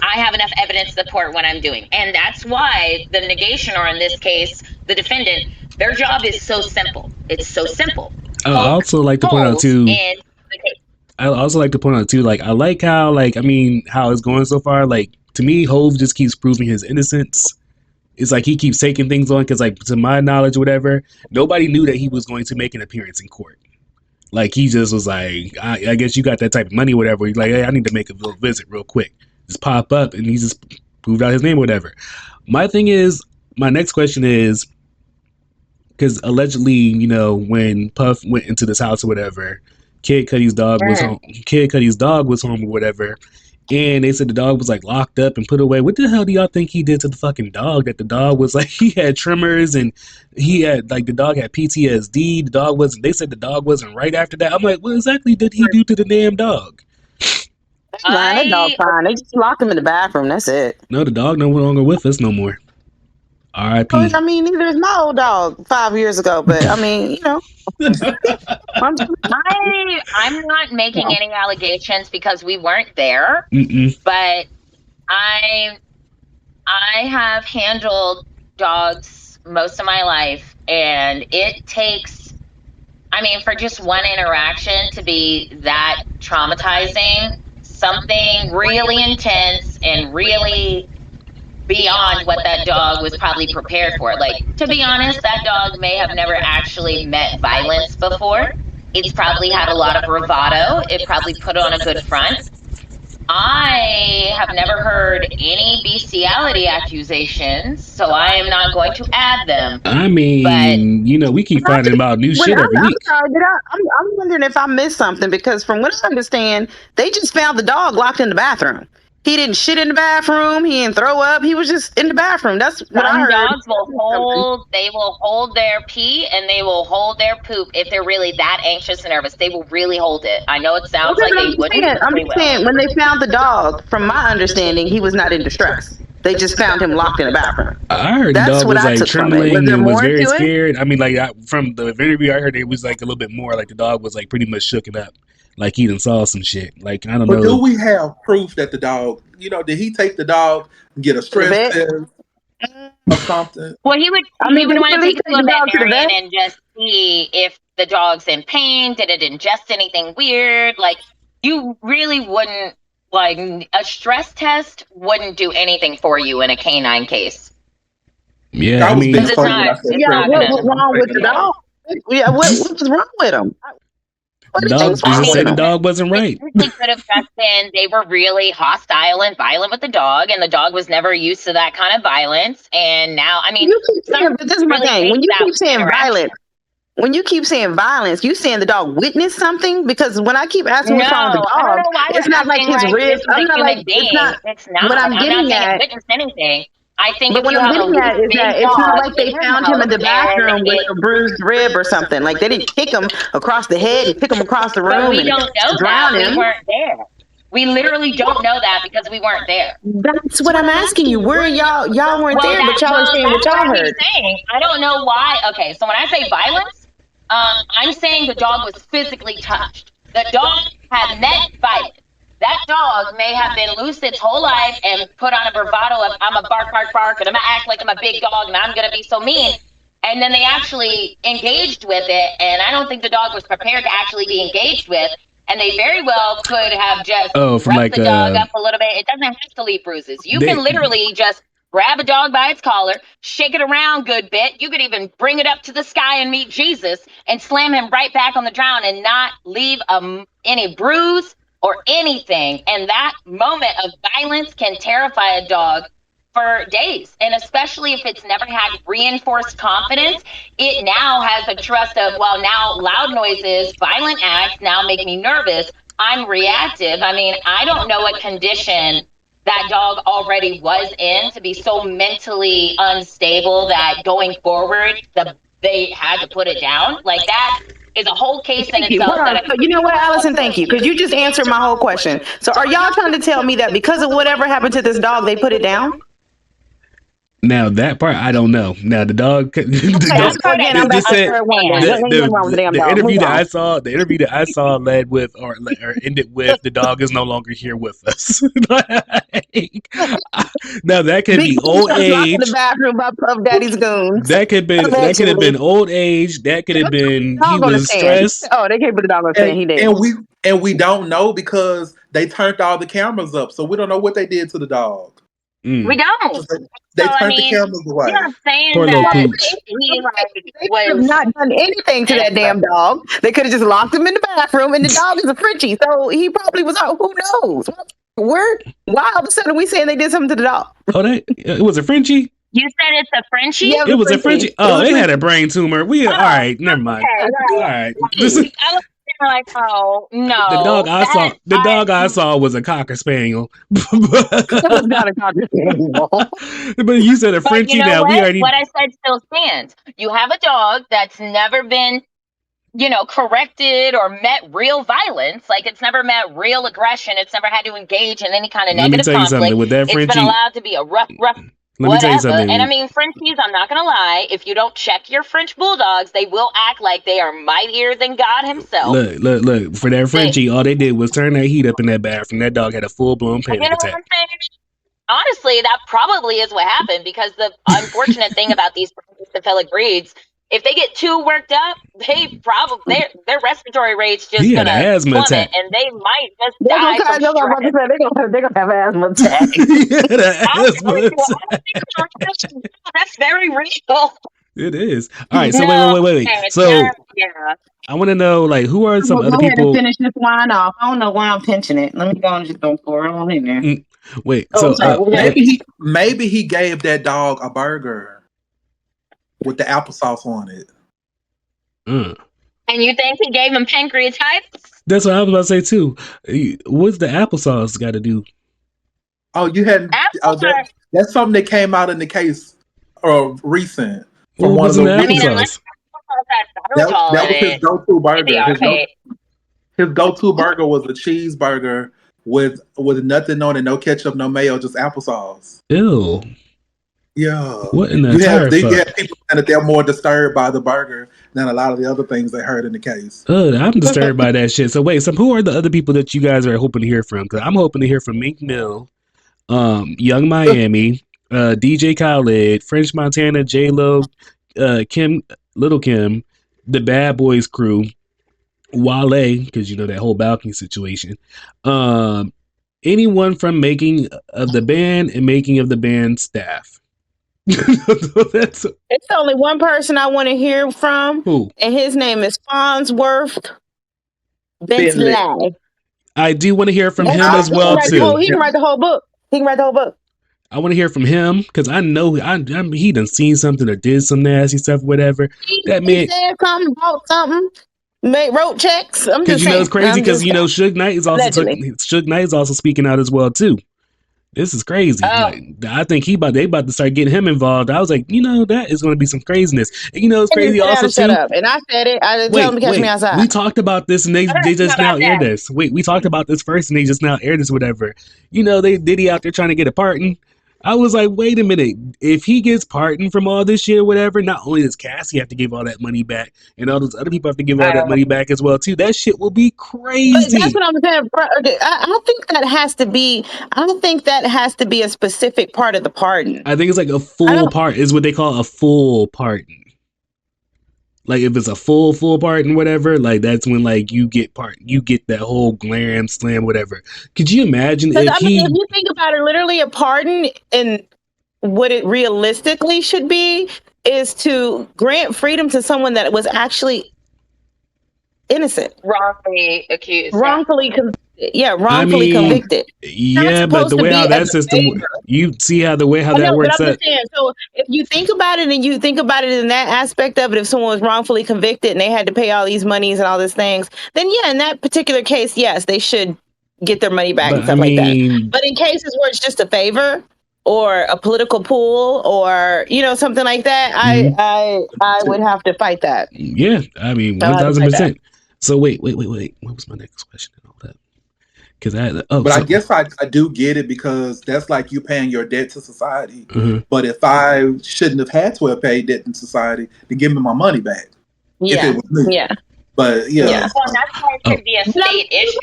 I have enough evidence to support what I'm doing. And that's why the negation, or in this case, the defendant, their job is so simple. It's so simple. I also like to point out too. I also like to point out too, like, I like how, like, I mean, how it's going so far. Like, to me, Hove just keeps proving his innocence. It's like he keeps taking things on, because, like, to my knowledge or whatever, nobody knew that he was going to make an appearance in court. Like, he just was like, I guess you got that type of money or whatever. He's like, hey, I need to make a little visit real quick. Just pop up, and he just proved out his name or whatever. My next question is, because allegedly, you know, when Puff went into this house or whatever, Kid Cudi's dog was home. Kid Cudi's dog was home or whatever, and they said the dog was like locked up and put away. What the hell do y'all think he did to the fucking dog? That the dog was like, he had tremors, and he had, like, the dog had PTSD. The dog wasn't. They said the dog wasn't right after that. I'm like, what exactly did he do to the damn dog? That dog fine. They just locked him in the bathroom. That's it. No, the dog no longer with us no more. R.I.P. I mean, neither is my old dog 5 years ago. But I mean, you know, I'm not making any allegations because we weren't there. But I have handled dogs most of my life, and it takes, I mean, for just one interaction to be that traumatizing, something really intense and really beyond what that dog was probably prepared for. Like, to be honest, that dog may have never actually met violence before. It's probably had a lot of bravado. It probably put on a good front. I have never heard any bestiality accusations, so I am not going to add them. I mean, but, you know, we keep finding about new shit every week. I'm wondering if I missed something, because from what I understand, they just found the dog locked in the bathroom. He didn't shit in the bathroom. He didn't throw up. He was just in the bathroom. That's what I heard. Dogs will hold their pee, and they will hold their poop if they're really that anxious and nervous. They will really hold it. I know it sounds like they wouldn't. I'm saying, when they found the dog, from my understanding, he was not in distress. They just found him locked in the bathroom. I heard the dog was like trembling and was very scared. I mean, like, from the interview I heard, it was like a little bit more like the dog was like pretty much shooken up. Like, he done saw some shit. Like, I don't know. But do we have proof that the dog, you know, did he take the dog and get a stress test or something? Well, he would want to take it to a veterinarian and just see if the dog's in pain. Did it ingest anything weird? Like, you really wouldn't Like a stress test wouldn't do anything for you in a canine case. Yeah, I I was mean, being Because it's funny when I not, said it's Yeah, not what gonna. was wrong with the dog? Yeah, what was wrong with him? What do you dog. think's They wrong just with said the him? dog wasn't right. They could have just been, they were really hostile and violent with the dog, and the dog was never used to that kind of violence. And now, I mean, You keep some saying, but this is my really thing. think When you that keep was saying interaction. violence, you saying the dog witnessed something? Because when I keep asking No, what's wrong with the I don't dog, know why it's we're not like acting his like ribs. this is I'm a not like human it's being. not. It's not. What I'm I'm not getting saying it at, witnessed anything. I think but if what you I'm have a getting at loose, is big that it's not dog like in they your found him in house the and bathroom with it, a bruised rib or something. Like they didn't kick him across the head and kick him across the but room we and don't know that. drown We him. weren't there. We literally don't know that because we weren't there. That's what I'm asking you. Where are y'all? Y'all weren't Well, there, but y'all are saying what that's what y'all I keep heard. saying. I don't know why. Okay, so when I say violence, I'm saying the dog was physically touched. The dog had met violence. That dog may have been loose its whole life and put on a bravado of I'm a bark, bark, bark, and I'm gonna act like I'm a big dog and I'm gonna be so mean. And then they actually engaged with it, and I don't think the dog was prepared to actually be engaged with. And they very well could have just Oh, from roughed like the dog up a little bit. It doesn't have to leave bruises. You they can literally just grab a dog by its collar, shake it around good bit. You could even bring it up to the sky and meet Jesus and slam him right back on the ground and not leave any bruise or anything. And that moment of violence can terrify a dog for days. And especially if it's never had reinforced confidence, it now has a trust of, well, now loud noises, violent acts now make me nervous. I'm reactive. I mean, I don't know what condition that dog already was in to be so mentally unstable that going forward, they had to put it down. Like that is a whole case in Thank you. Hold itself on. that I So you know what, Allison? Thank you, because you just answered my whole question. So are y'all trying to tell me that because of whatever happened to this dog, they put it down? now that part I don't know. Now the dog, the Okay. that dog, So part I again, they I'm don't back just to said square one. Then understand. ain't nothing wrong with the damn the dog. Move interview that on. I saw, led with or ended with the dog is no longer here with us. Like, now that could be Big old Chuck locked in the age. bathroom by Puff Daddy's goons. That could have Allegedly. been old age. That could have been he Dog on the was stand. stressed. Oh, they can't put the dog on the stand. and He dead. we don't know because they turned all the cameras up, so we don't know what they did to the dog. We Mm. don't. They So I turned the mean, cameras away. you're not saying Poor little that pooch. he like They could have was. not done anything to that damn dog. They could have just locked him in the bathroom, and the dog is a Frenchie, so he probably was out. Who knows? Where? Why all of a sudden we saying they did something to the dog? Oh, that it was a Frenchie. You said it's a Frenchie. Yeah, It was a Frenchie. It Oh, was a they had Frenchie. a brain tumor. We all Oh, right. Never mind. okay, All right. right. This is I was like, oh the dog no, I saw. that The dog I saw was a cocker spaniel. That was not a conversation. But you said a But you Frenchie. know Now we what? already. What I said still stands. You have a dog that's never been, corrected or met real violence. Like it's never met real aggression. It's never had to engage in any kind of Let me negative tell you something. conflict. With that It's been Frenchie, allowed to be a rough let me tell you whatever. And I something. mean, Frenchies, I'm not going to lie. If you don't check your French bulldogs, they will act like they are mightier than God himself. Look. For that Frenchie, all they did was turn that heat up in that bathroom. That dog had a full blown You panic know what I'm attack. saying? Honestly, that probably is what happened because the unfortunate thing about these cephalic breeds, if they get too worked up, their respiratory rate's He just had an gonna asthma plummet attack. and they might just They're gonna die from they're stress. gonna have asthma attack. He had an I'm asthma telling you, attack. that's very real. It is. All right. So No, wait. it's So not. Yeah. I want to know, like, who are some Well, other go ahead and people? finish this wine off. I don't know why I'm pinching it. Let me go and just go pour it on in there. Wait. Oh, So sorry. What was that? Maybe he gave that dog a burger with the applesauce on it. And you think he gave him pancreatitis? That's what I was about to say too. What's the applesauce got to do? Oh, you hadn't. Oh, Applesauce. that's something that came out in the case recent from What one was of in the. the I mean, unless applesauce? applesauce had xylitol That in was his it, go-to it'd be burger. okay. His go-to burger was a cheeseburger with nothing on it, no ketchup, no mayo, just applesauce. Ew. Yeah, What in the you have entire fuck? people saying that they're more disturbed by the burger than a lot of the other things they heard in the case. I'm disturbed by that shit. So wait, who are the other people that you guys are hoping to hear from? Because I'm hoping to hear from Meek Mill, Young Miami, DJ Khaled, French Montana, J Lo, Kim, Little Kim, the Bad Boys crew, Wale, because you know that whole balcony situation, anyone from making of the band and making of the band staff. That's It's only one person I want to hear from, who and his name is Farnsworth Bentley. Bentley. I do want to hear from him I as well want to too. He can write the whole book. He can write the whole book. I want to hear from him because I know he done seen something or did some nasty stuff, whatever. That He man, said something, bought something, wrote checks. I'm because just you know saying. it's crazy because you know Suge Knight is also Allegedly. Suge Knight is also speaking out as well too. This is crazy. Oh. Like I think they about to start getting him involved. I was like, you know, that is going to be some craziness. And you know, it's crazy also Shut too. up. And I said it. I didn't tell him to catch me outside. We talked about this and they just now aired this. Wait, we talked about this first and they just now aired this, whatever. You know, Diddy out there trying to get a pardon. I was like, wait a minute. If he gets pardoned from all this shit or whatever, not only does Cassie have to give all that money back, and all those other people have to give all that money back as well too. That shit will be crazy. But that's what I'm saying. I think that has to be. I don't think that has to be a specific part of the pardon. I think it's like a full part is what they call a full pardon. Like if it's a full pardon, whatever, like that's when like you get that whole glam slam, whatever. Could you imagine if if you think about it, literally a pardon and what it realistically should be is to grant freedom to someone that was actually innocent, wrongfully accused, wrongfully convicted. Yeah, but the way how that system, you see how that works out. So if you think about it and you think about it in that aspect of it, if someone was wrongfully convicted and they had to pay all these monies and all these things, then yeah, in that particular case, yes, they should get their money back and stuff like that. But in cases where it's just a favor or a political pool or something like that, I would have to fight that. Yeah, I mean 1000%. So wait. What was my next question? I guess I do get it because that's like you paying your debt to society. Mm-hmm. But if I shouldn't have had to have paid debt in society, then give me my money back. Yeah. If it was me. Yeah. But yeah. Well, that's why it could be a state issue.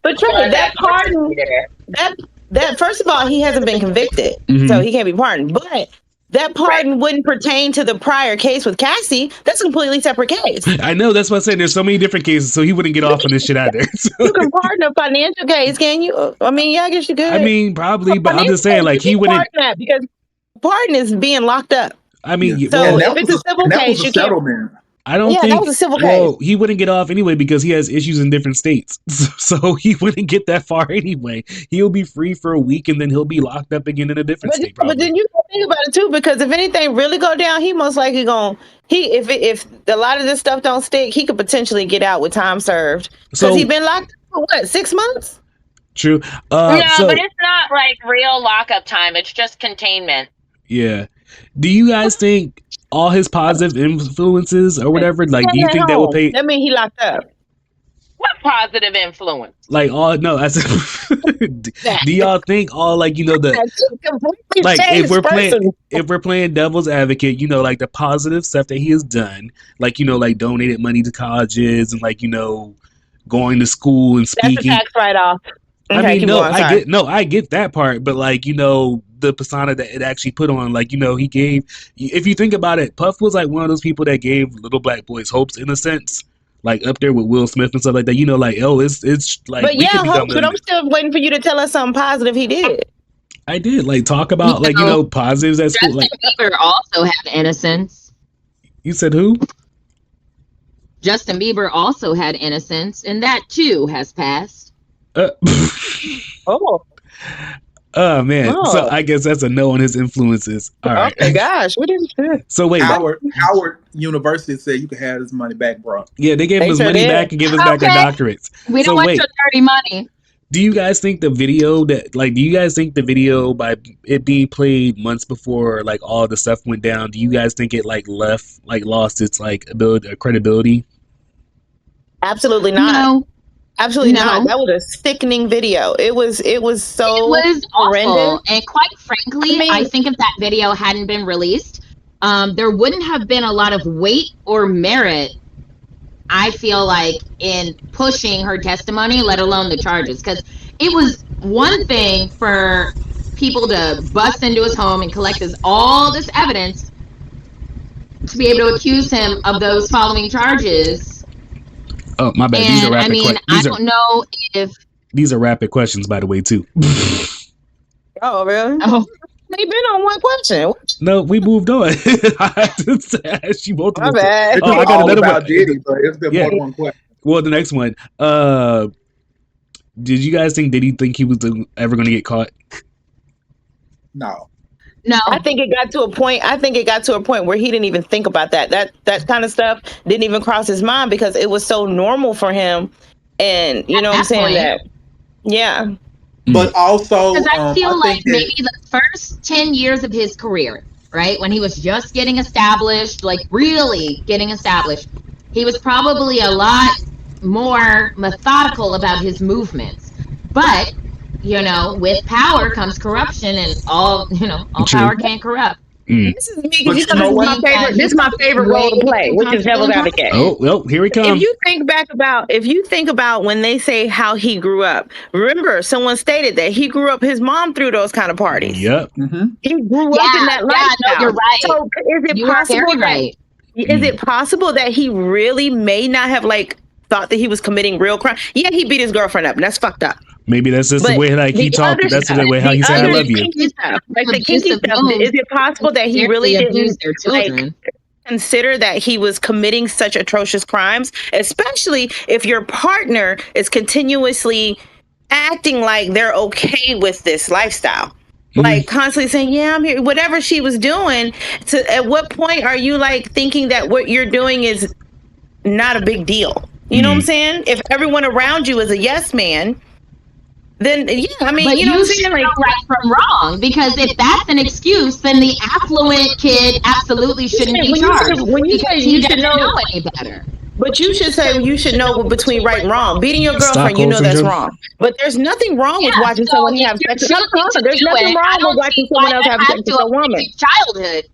But Trey, that pardon, that first of all, he hasn't been convicted, so he can't be pardoned. But that pardon wouldn't pertain to the prior case with Cassie. That's a completely separate case. I know. That's what I'm saying. There's so many different cases, so he wouldn't get off on this shit either. So. You can pardon a financial case, can you? I mean, yeah, I guess you could. I mean, probably, but I'm just saying, like, he wouldn't. That because pardon is being locked up. I mean, so if it's a civil case, you can't. I don't think that was a civil case. Well, he wouldn't get off anyway because he has issues in different states. So he wouldn't get that far anyway. He'll be free for a week and then he'll be locked up again in a different state. Probably. But then you can think about it too, because if anything really go down, he most likely if a lot of this stuff don't stick, he could potentially get out with time served. Because he's been locked up for what, 6 months? True. But it's not like real lockup time. It's just containment. Yeah. Do you guys think all his positive influences or whatever, like, do you think that will pay? That mean he locked up. What positive influence? Like I said, do y'all think all like like if we're playing devil's advocate, like the positive stuff that he has done, like like donated money to colleges and like going to school and speaking. That's a tax write-off. Okay, I get that part, but like the persona that it actually put on, like he gave. If you think about it, Puff was like one of those people that gave little black boys hopes in a sense, like up there with Will Smith and stuff like that. Like it's like. But yeah, hopes. But I'm still waiting for you to tell us something positive he did. I did like talk about positives at school. Justin Bieber also had innocence. You said who? Justin Bieber also had innocence, and that too has passed. Oh man! Oh. So I guess that's a no on his influences. All right. Oh my gosh! What is this? So wait, Howard University said you can have his money back, bro. Yeah, they gave him his money back and gave us back our doctorates. We don't want your dirty money. Do you guys think the video by it being played months before like all the stuff went down? Do you guys think it lost its credibility? Absolutely not. No. Absolutely not. That was a sickening horrendous. It was awful. And quite frankly, I think if that video hadn't been released, there wouldn't have been a lot of weight or merit, I feel like, in pushing her testimony, let alone the charges. Because it was one thing for people to bust into his home and collect all this evidence to be able to accuse him of those following charges. Oh, my bad. And I don't know if These are rapid questions, by the way, too. Oh, really? Oh, They've been on one question. No, we moved on. I just asked you multiple My bad. It's Oh, just I got all another about one. Diddy, but it's been Yeah. more than one question. Well, the next one. Did you guys think? Did he think he was ever going to get caught? No. no. I think it got to a point. I think it got to a point where he didn't even think about that. That kind of stuff didn't even cross his mind because it was so normal for him. And you know what I'm saying? That yeah. But also, Because I feel like think that, maybe the first 10 years of his career, right, when he was just getting established, like really getting established, he was probably a lot more methodical about his movements. But, you know, with power comes corruption, and all True. power can't corrupt. This is me But because you know what? this is my favorite role to play, which is devil's advocate. Oh, well, here we come. If you think about when they say how he grew up, remember someone stated that he grew up, his mom threw those kind of parties. Yep. He grew up in that lifestyle. No, you're right. So is it You are possible very that right. is it possible that he really may not have like thought that he was committing real crime? Yeah, he beat his girlfriend up, and that's fucked up. Maybe that's just the But way like he the talked. other That's stuff- the way how he said, "I other love you." kinky stuff, like the kinky Abusive stuff. moves Is it possible that he really seriously didn't abuse their children. consider that he was committing such atrocious crimes, especially if your partner is continuously acting like they're okay with this lifestyle? Like constantly saying, "Yeah, I'm here." Whatever she was doing. At what point are you like thinking that what you're doing is not a big deal? You know what I'm saying? If everyone around you is a yes man, then yeah, I mean, But you know what I'm should saying? know Like, right from wrong, because if that's an excuse, then the affluent kid absolutely shouldn't be charged when you because say he you should doesn't know, know any better. but you should say you should know between right and wrong. Beating your girlfriend, you Stockholm know that's syndrome. wrong. But there's nothing wrong with watching So someone if have you're sex. choosing to There's do nothing it, I wrong with don't watching see why someone else that have has sex to with a affect woman. your childhood.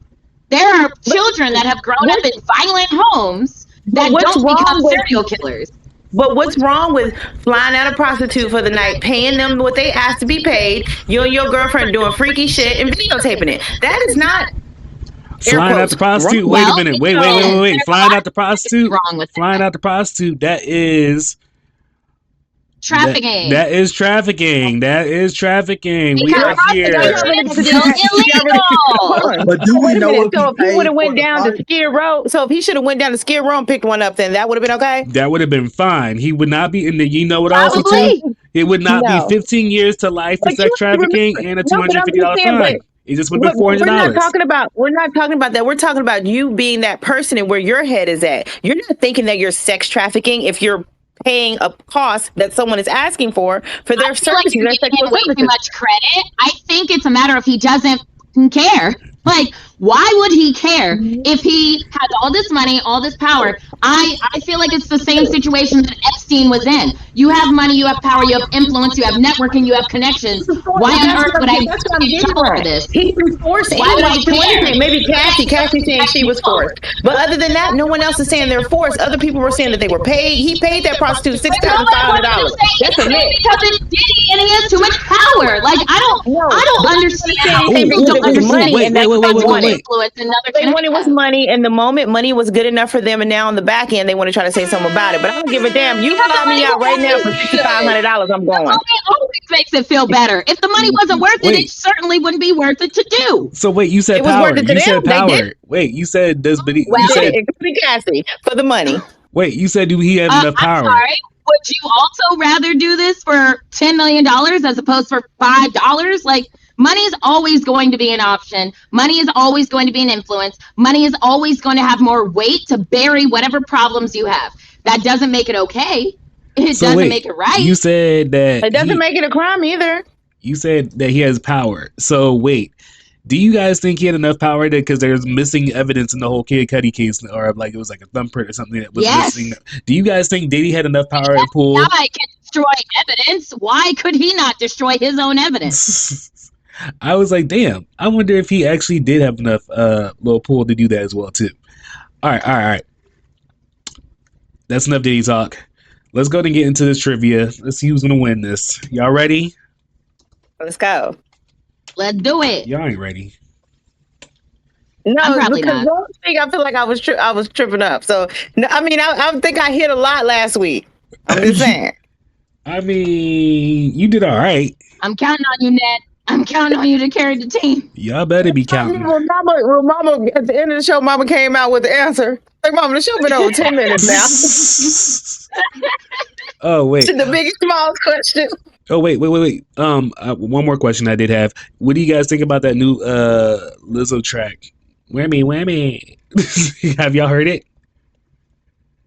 There are children that have grown up in violent homes that what's don't wrong become with- serial killers. But what's wrong with flying out a prostitute for the night, paying them what they asked to be paid, you and your girlfriend doing freaky shit and videotaping it? That is not Flying out the prostitute. wrong. Wait a Well, minute. because Wait. there's Flying out the prostitute. wrong with Flying out the prostitute. That is trafficking. That is trafficking. That is trafficking. We Because are here. prostitution is still illegal. But do we Wait a know minute. if he So if he paid would have for went the down to fight? Skid Row, so if he should have went down to Skid Row and picked one up, then that would have been okay. That would have been fine. He would not be in the. You know what? Also, Probably. too, it would not No. be 15 years to life for But sex you have to trafficking remember- and a No, but I'm $250 just saying, fine. It just would be We're not $400. talking about. We're not talking about that. We're talking about you being that person and where your head is at. You're not thinking that you're sex trafficking if you're paying a cost that someone is asking for their I feel like services. you're Their giving sexual him way too services. much credit. I think it's a matter of he doesn't care. Like, why would he care if he has all this money, all this power? I feel like it's the same situation that Epstein was in. You have money, you have power, you have influence, you have networking, you have connections. Why on earth would I That's what I'm get in getting trouble for at. this? He was forced. Why would I care? Maybe Cassie saying she was forced. But other than that, no one else is saying they're forced. Other people were saying that they were paid. He paid that prostitute $6,500. That's a myth. Because it's Diddy and he has too much power. Like, I don't understand how Ooh, people don't it was understand money and that's what they wanted. influence and other They wanted was connections. money, and the moment money was good enough for them, and now on the back end they want to try to say something about it. But I don't give a damn. You fly me out right now for $6,500. I'm going. Money always makes it feel better. If the money wasn't worth it, it certainly wouldn't be worth it to do. So wait, you said It was power. worth it to You said them. They power. did. Wait, you said does but Well, you said Including Cassie for the money. wait, you said do he have enough I'm power? sorry. Would you also rather do this for $10 million as opposed for $5? Like, money is always going to be an option. Money is always going to be an influence. Money is always going to have more weight to bury whatever problems you have. That doesn't make it okay. It So doesn't wait, make it right. You said that It doesn't make it a crime either. You said that he has power. So wait, do you guys think he had enough power that because there's missing evidence in the whole Kid Cudi case, or like it was like a thumbprint or something that was missing? Do you guys think Diddy had enough power to pull? I can destroy evidence. Why could he not destroy his own evidence? I was like, damn. I wonder if he actually did have enough little pull to do that as well too. All right. That's enough Diddy talk. Let's go and get into this trivia. Let's see who's gonna win this. Y'all ready? Let's go. Let's do it. Y'all ain't ready. No, I'm probably because not. last week I feel like I was tripping up. So no, I mean, I think I hit a lot last week. I'm just saying. I mean, you did all right. I'm counting on you, Ned. I'm counting on you to carry the team. Y'all better be counting. When Mama at the end of the show, Mama came out with the answer. Like, Mama, the show been over 10 minutes now. Oh wait. The biggest smallest question. Oh wait. One more question I did have. What do you guys think about that new Lizzo track? Whammy, whammy. Have y'all heard it?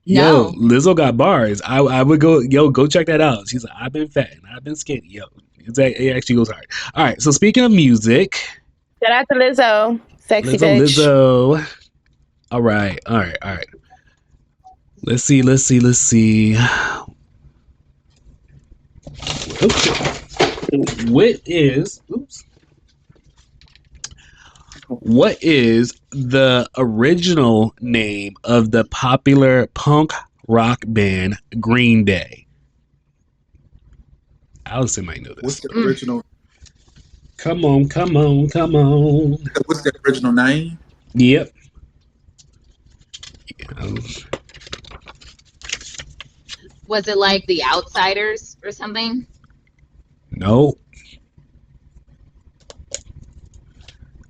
No. Yo, Lizzo got bars. I would go check that out. She's like, I've been fat and I've been skinny. Yo, it actually goes hard. All right. So speaking of music, Shout out to Lizzo, sexy bitch. Lizzo. All right. Let's see. What is the original name of the popular punk rock band Green Day? Allison might know this. What's the original? Come on. What's the original name? Yep. Was it like The Outsiders or something? No.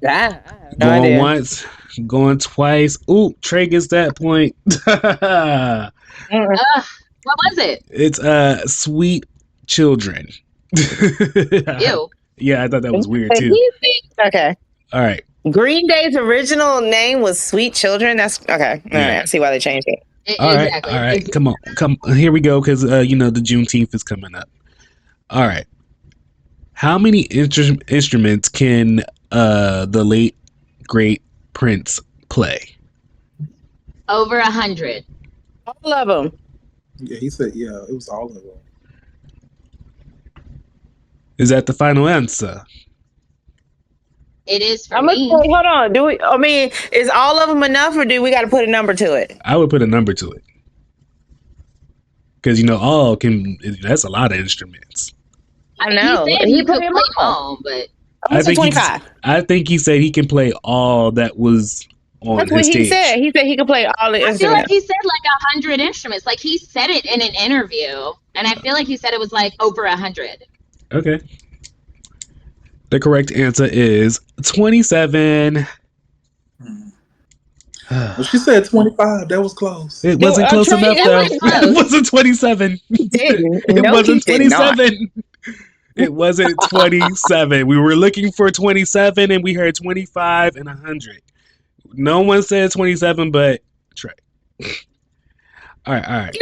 Yeah. Going once, going twice. Ooh, Trey gets that point. What was it? It's Sweet Children. Ew. Yeah, I thought that was weird too. Okay. All right. Green Day's original name was Sweet Children. That's okay. All right. I see why they changed it. All right. Exactly. All right. Come. Here we go, because the Juneteenth is coming up. All right. How many instruments can the late great Prince play? Over 100. All of them. Yeah, he said. Yeah, it was all of them. Is that the final answer? It is for I'm me. hold on. Do we? I mean, is all of them enough, or do we got to put a number to it? I would put a number to it, because all can. That's a lot of instruments. I know. He said he could play them all, but I think 25. I think he said he can play all that was on That's his what he stage. said. He said he could play all the I instruments. feel like he said like 100 instruments. Like he said it in an interview, and I feel like he said it was like over 100. Okay. The correct answer is 27. Well, she said 25. That was close. It wasn't close Trey, enough, it though. was close. It wasn't 27. It wasn't 27. It wasn't 27. We were looking for 27, and we heard 25 and 100. No one said 27, but Trey. All right.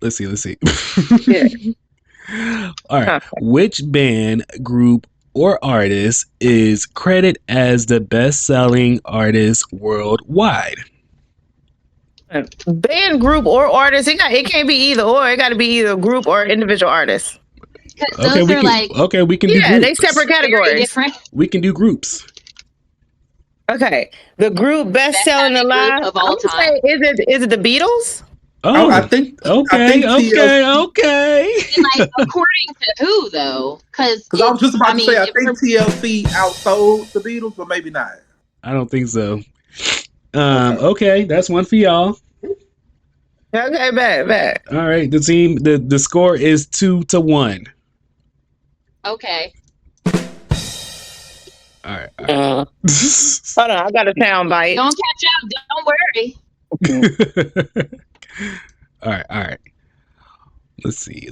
Let's see. Yeah. All right. Which band, group, or artist is credited as the best-selling artist worldwide? Band, group, or artist. It can't be either or. It got to be either group or individual artist. Okay, we can do groups. They separate categories. Different. We can do groups. Okay, the group best-selling alive of all time. Is it the Beatles? Oh, I think. Okay. Like, according to who, though? Because I was just about to say, I think TLC outsold the Beatles, but maybe not. I don't think so. Okay, that's one for y'all. Okay, bad. All right, the team. The score is 2-1. Okay. All right. Hold on, I got a sound bite. Don't catch up. Don't worry. All right. Let's see.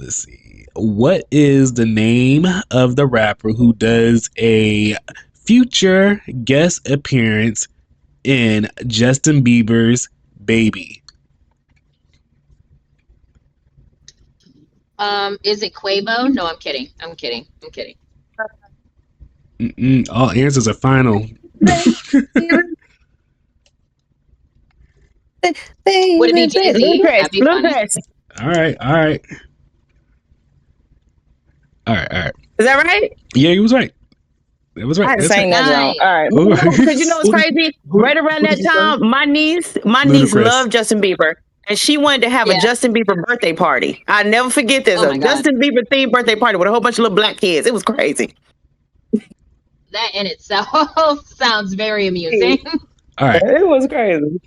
What is the name of the rapper who does a future guest appearance in Justin Bieber's Baby? Is it Quavo? No, I'm kidding. All answers are final. Would it be Jay-Z? That'd be funny. All right. Is that right? Yeah, he was right. It was right. I That's sang right. that wrong. All right. Because you know what's crazy? Right around that time, my niece loved Justin Bieber. And she wanted to have a Justin Bieber birthday party. I never forget this. A Justin Bieber themed birthday party with a whole bunch of little black kids. It was crazy. That in itself sounds very amusing. All right. It was crazy.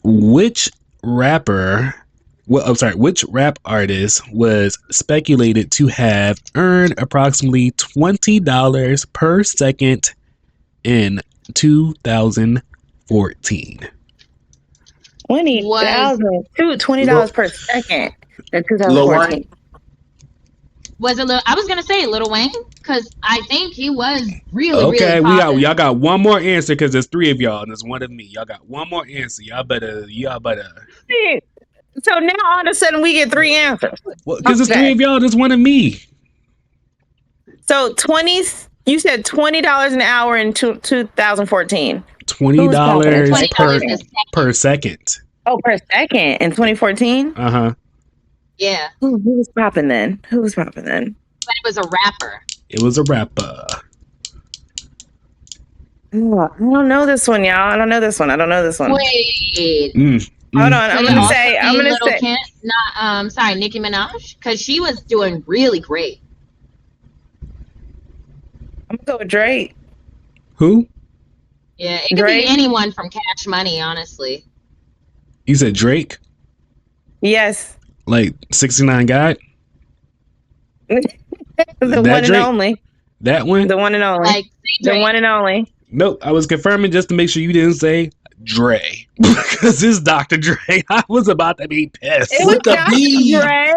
Which rapper Well, I'm sorry. Which rap artist was speculated to have earned approximately $20 per second in 2014? $20 per second in Lil 2014. Wayne. Was it? I was gonna say Lil Wayne because I think he was really, Okay, really popping. y'all got one more answer because there's three of y'all and there's one of me. Y'all got one more answer. Y'all better. So now all of a sudden we get three answers. Well, because there's three of y'all, there's one of me. So you said $20 an hour in 2014. $20 per second. Oh, per second in 2014? Yeah. Who was popping then? But it was a rapper. It was a rapper. Oh, I don't know this one, y'all. I don't know this one. Wait. Hold on. I'm gonna say. Sorry, Nicki Minaj, because she was doing really great. I'm gonna go with Drake. Who? Yeah, it could be anyone from Cash Money, honestly. You said Drake? Yes. Like 69 God? The one and only. That one? The one and only. Like the one and only. Nope. I was confirming just to make sure you didn't say Dre. Because it's Dr. Dre. I was about to be pissed. It was Dr. Dre.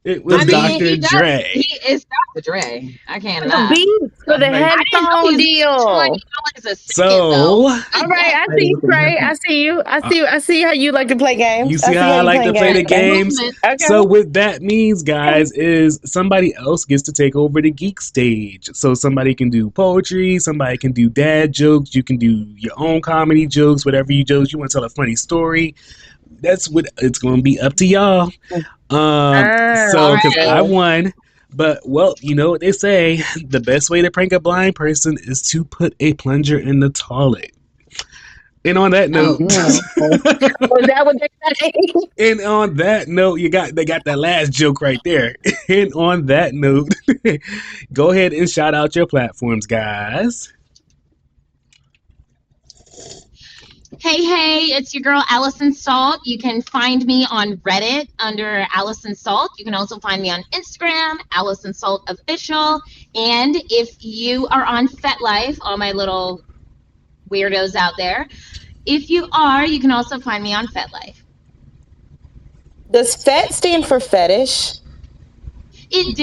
It was Dr. Dre. He is Dr. Dre. I can't lie. The beat for the headphone deal. So, all right, I see you, Trey. I see you. I see how you like to play games. You see how I like to play the games? Okay. So what that means, guys, is somebody else gets to take over the geek stage. So somebody can do poetry, somebody can do dad jokes, you can do your own comedy jokes, whatever you jokes. You want to tell a funny story. That's what it's going to be up to y'all. So because I won. But, well, you know what they say. The best way to prank a blind person is to put a plunger in the toilet. And on that note... Was that what they say? And on that note, they got that last joke right there. And on that note, go ahead and shout out your platforms, guys. Hey, it's your girl Allison Salt. You can find me on Reddit under Allison Salt. You can also find me on Instagram, Allison Salt Official. And if you are on FetLife, all my little weirdos out there, if you are, you can also find me on FetLife. Does FET stand for fetish? It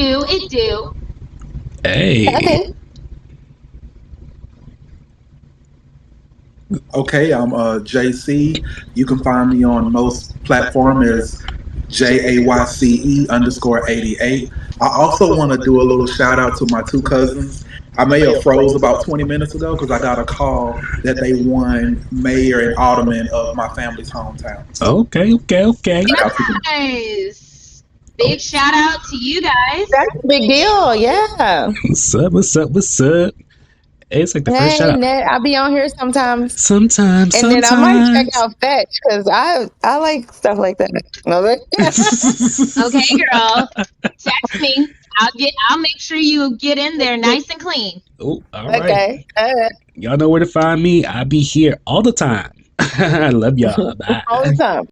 do. Hey. Okay. Okay, I'm JC. You can find me on most platforms as JAYCE_88. I also want to do a little shout out to my two cousins. I may have froze about 20 minutes ago because I got a call that they won mayor and alderman of my family's hometown. So, Okay. Nice. Big shout out to you guys. That's a big deal. Yeah. What's up? It's like the first shout out. Ned, I'll be on here sometimes. Sometimes. Then I might check out Fetch because I like stuff like that. Okay, girl. Text me. I'll make sure you get in there nice and clean. Oh, all right. Okay. Y'all know where to find me. I be here all the time. I love y'all. Bye. All the time.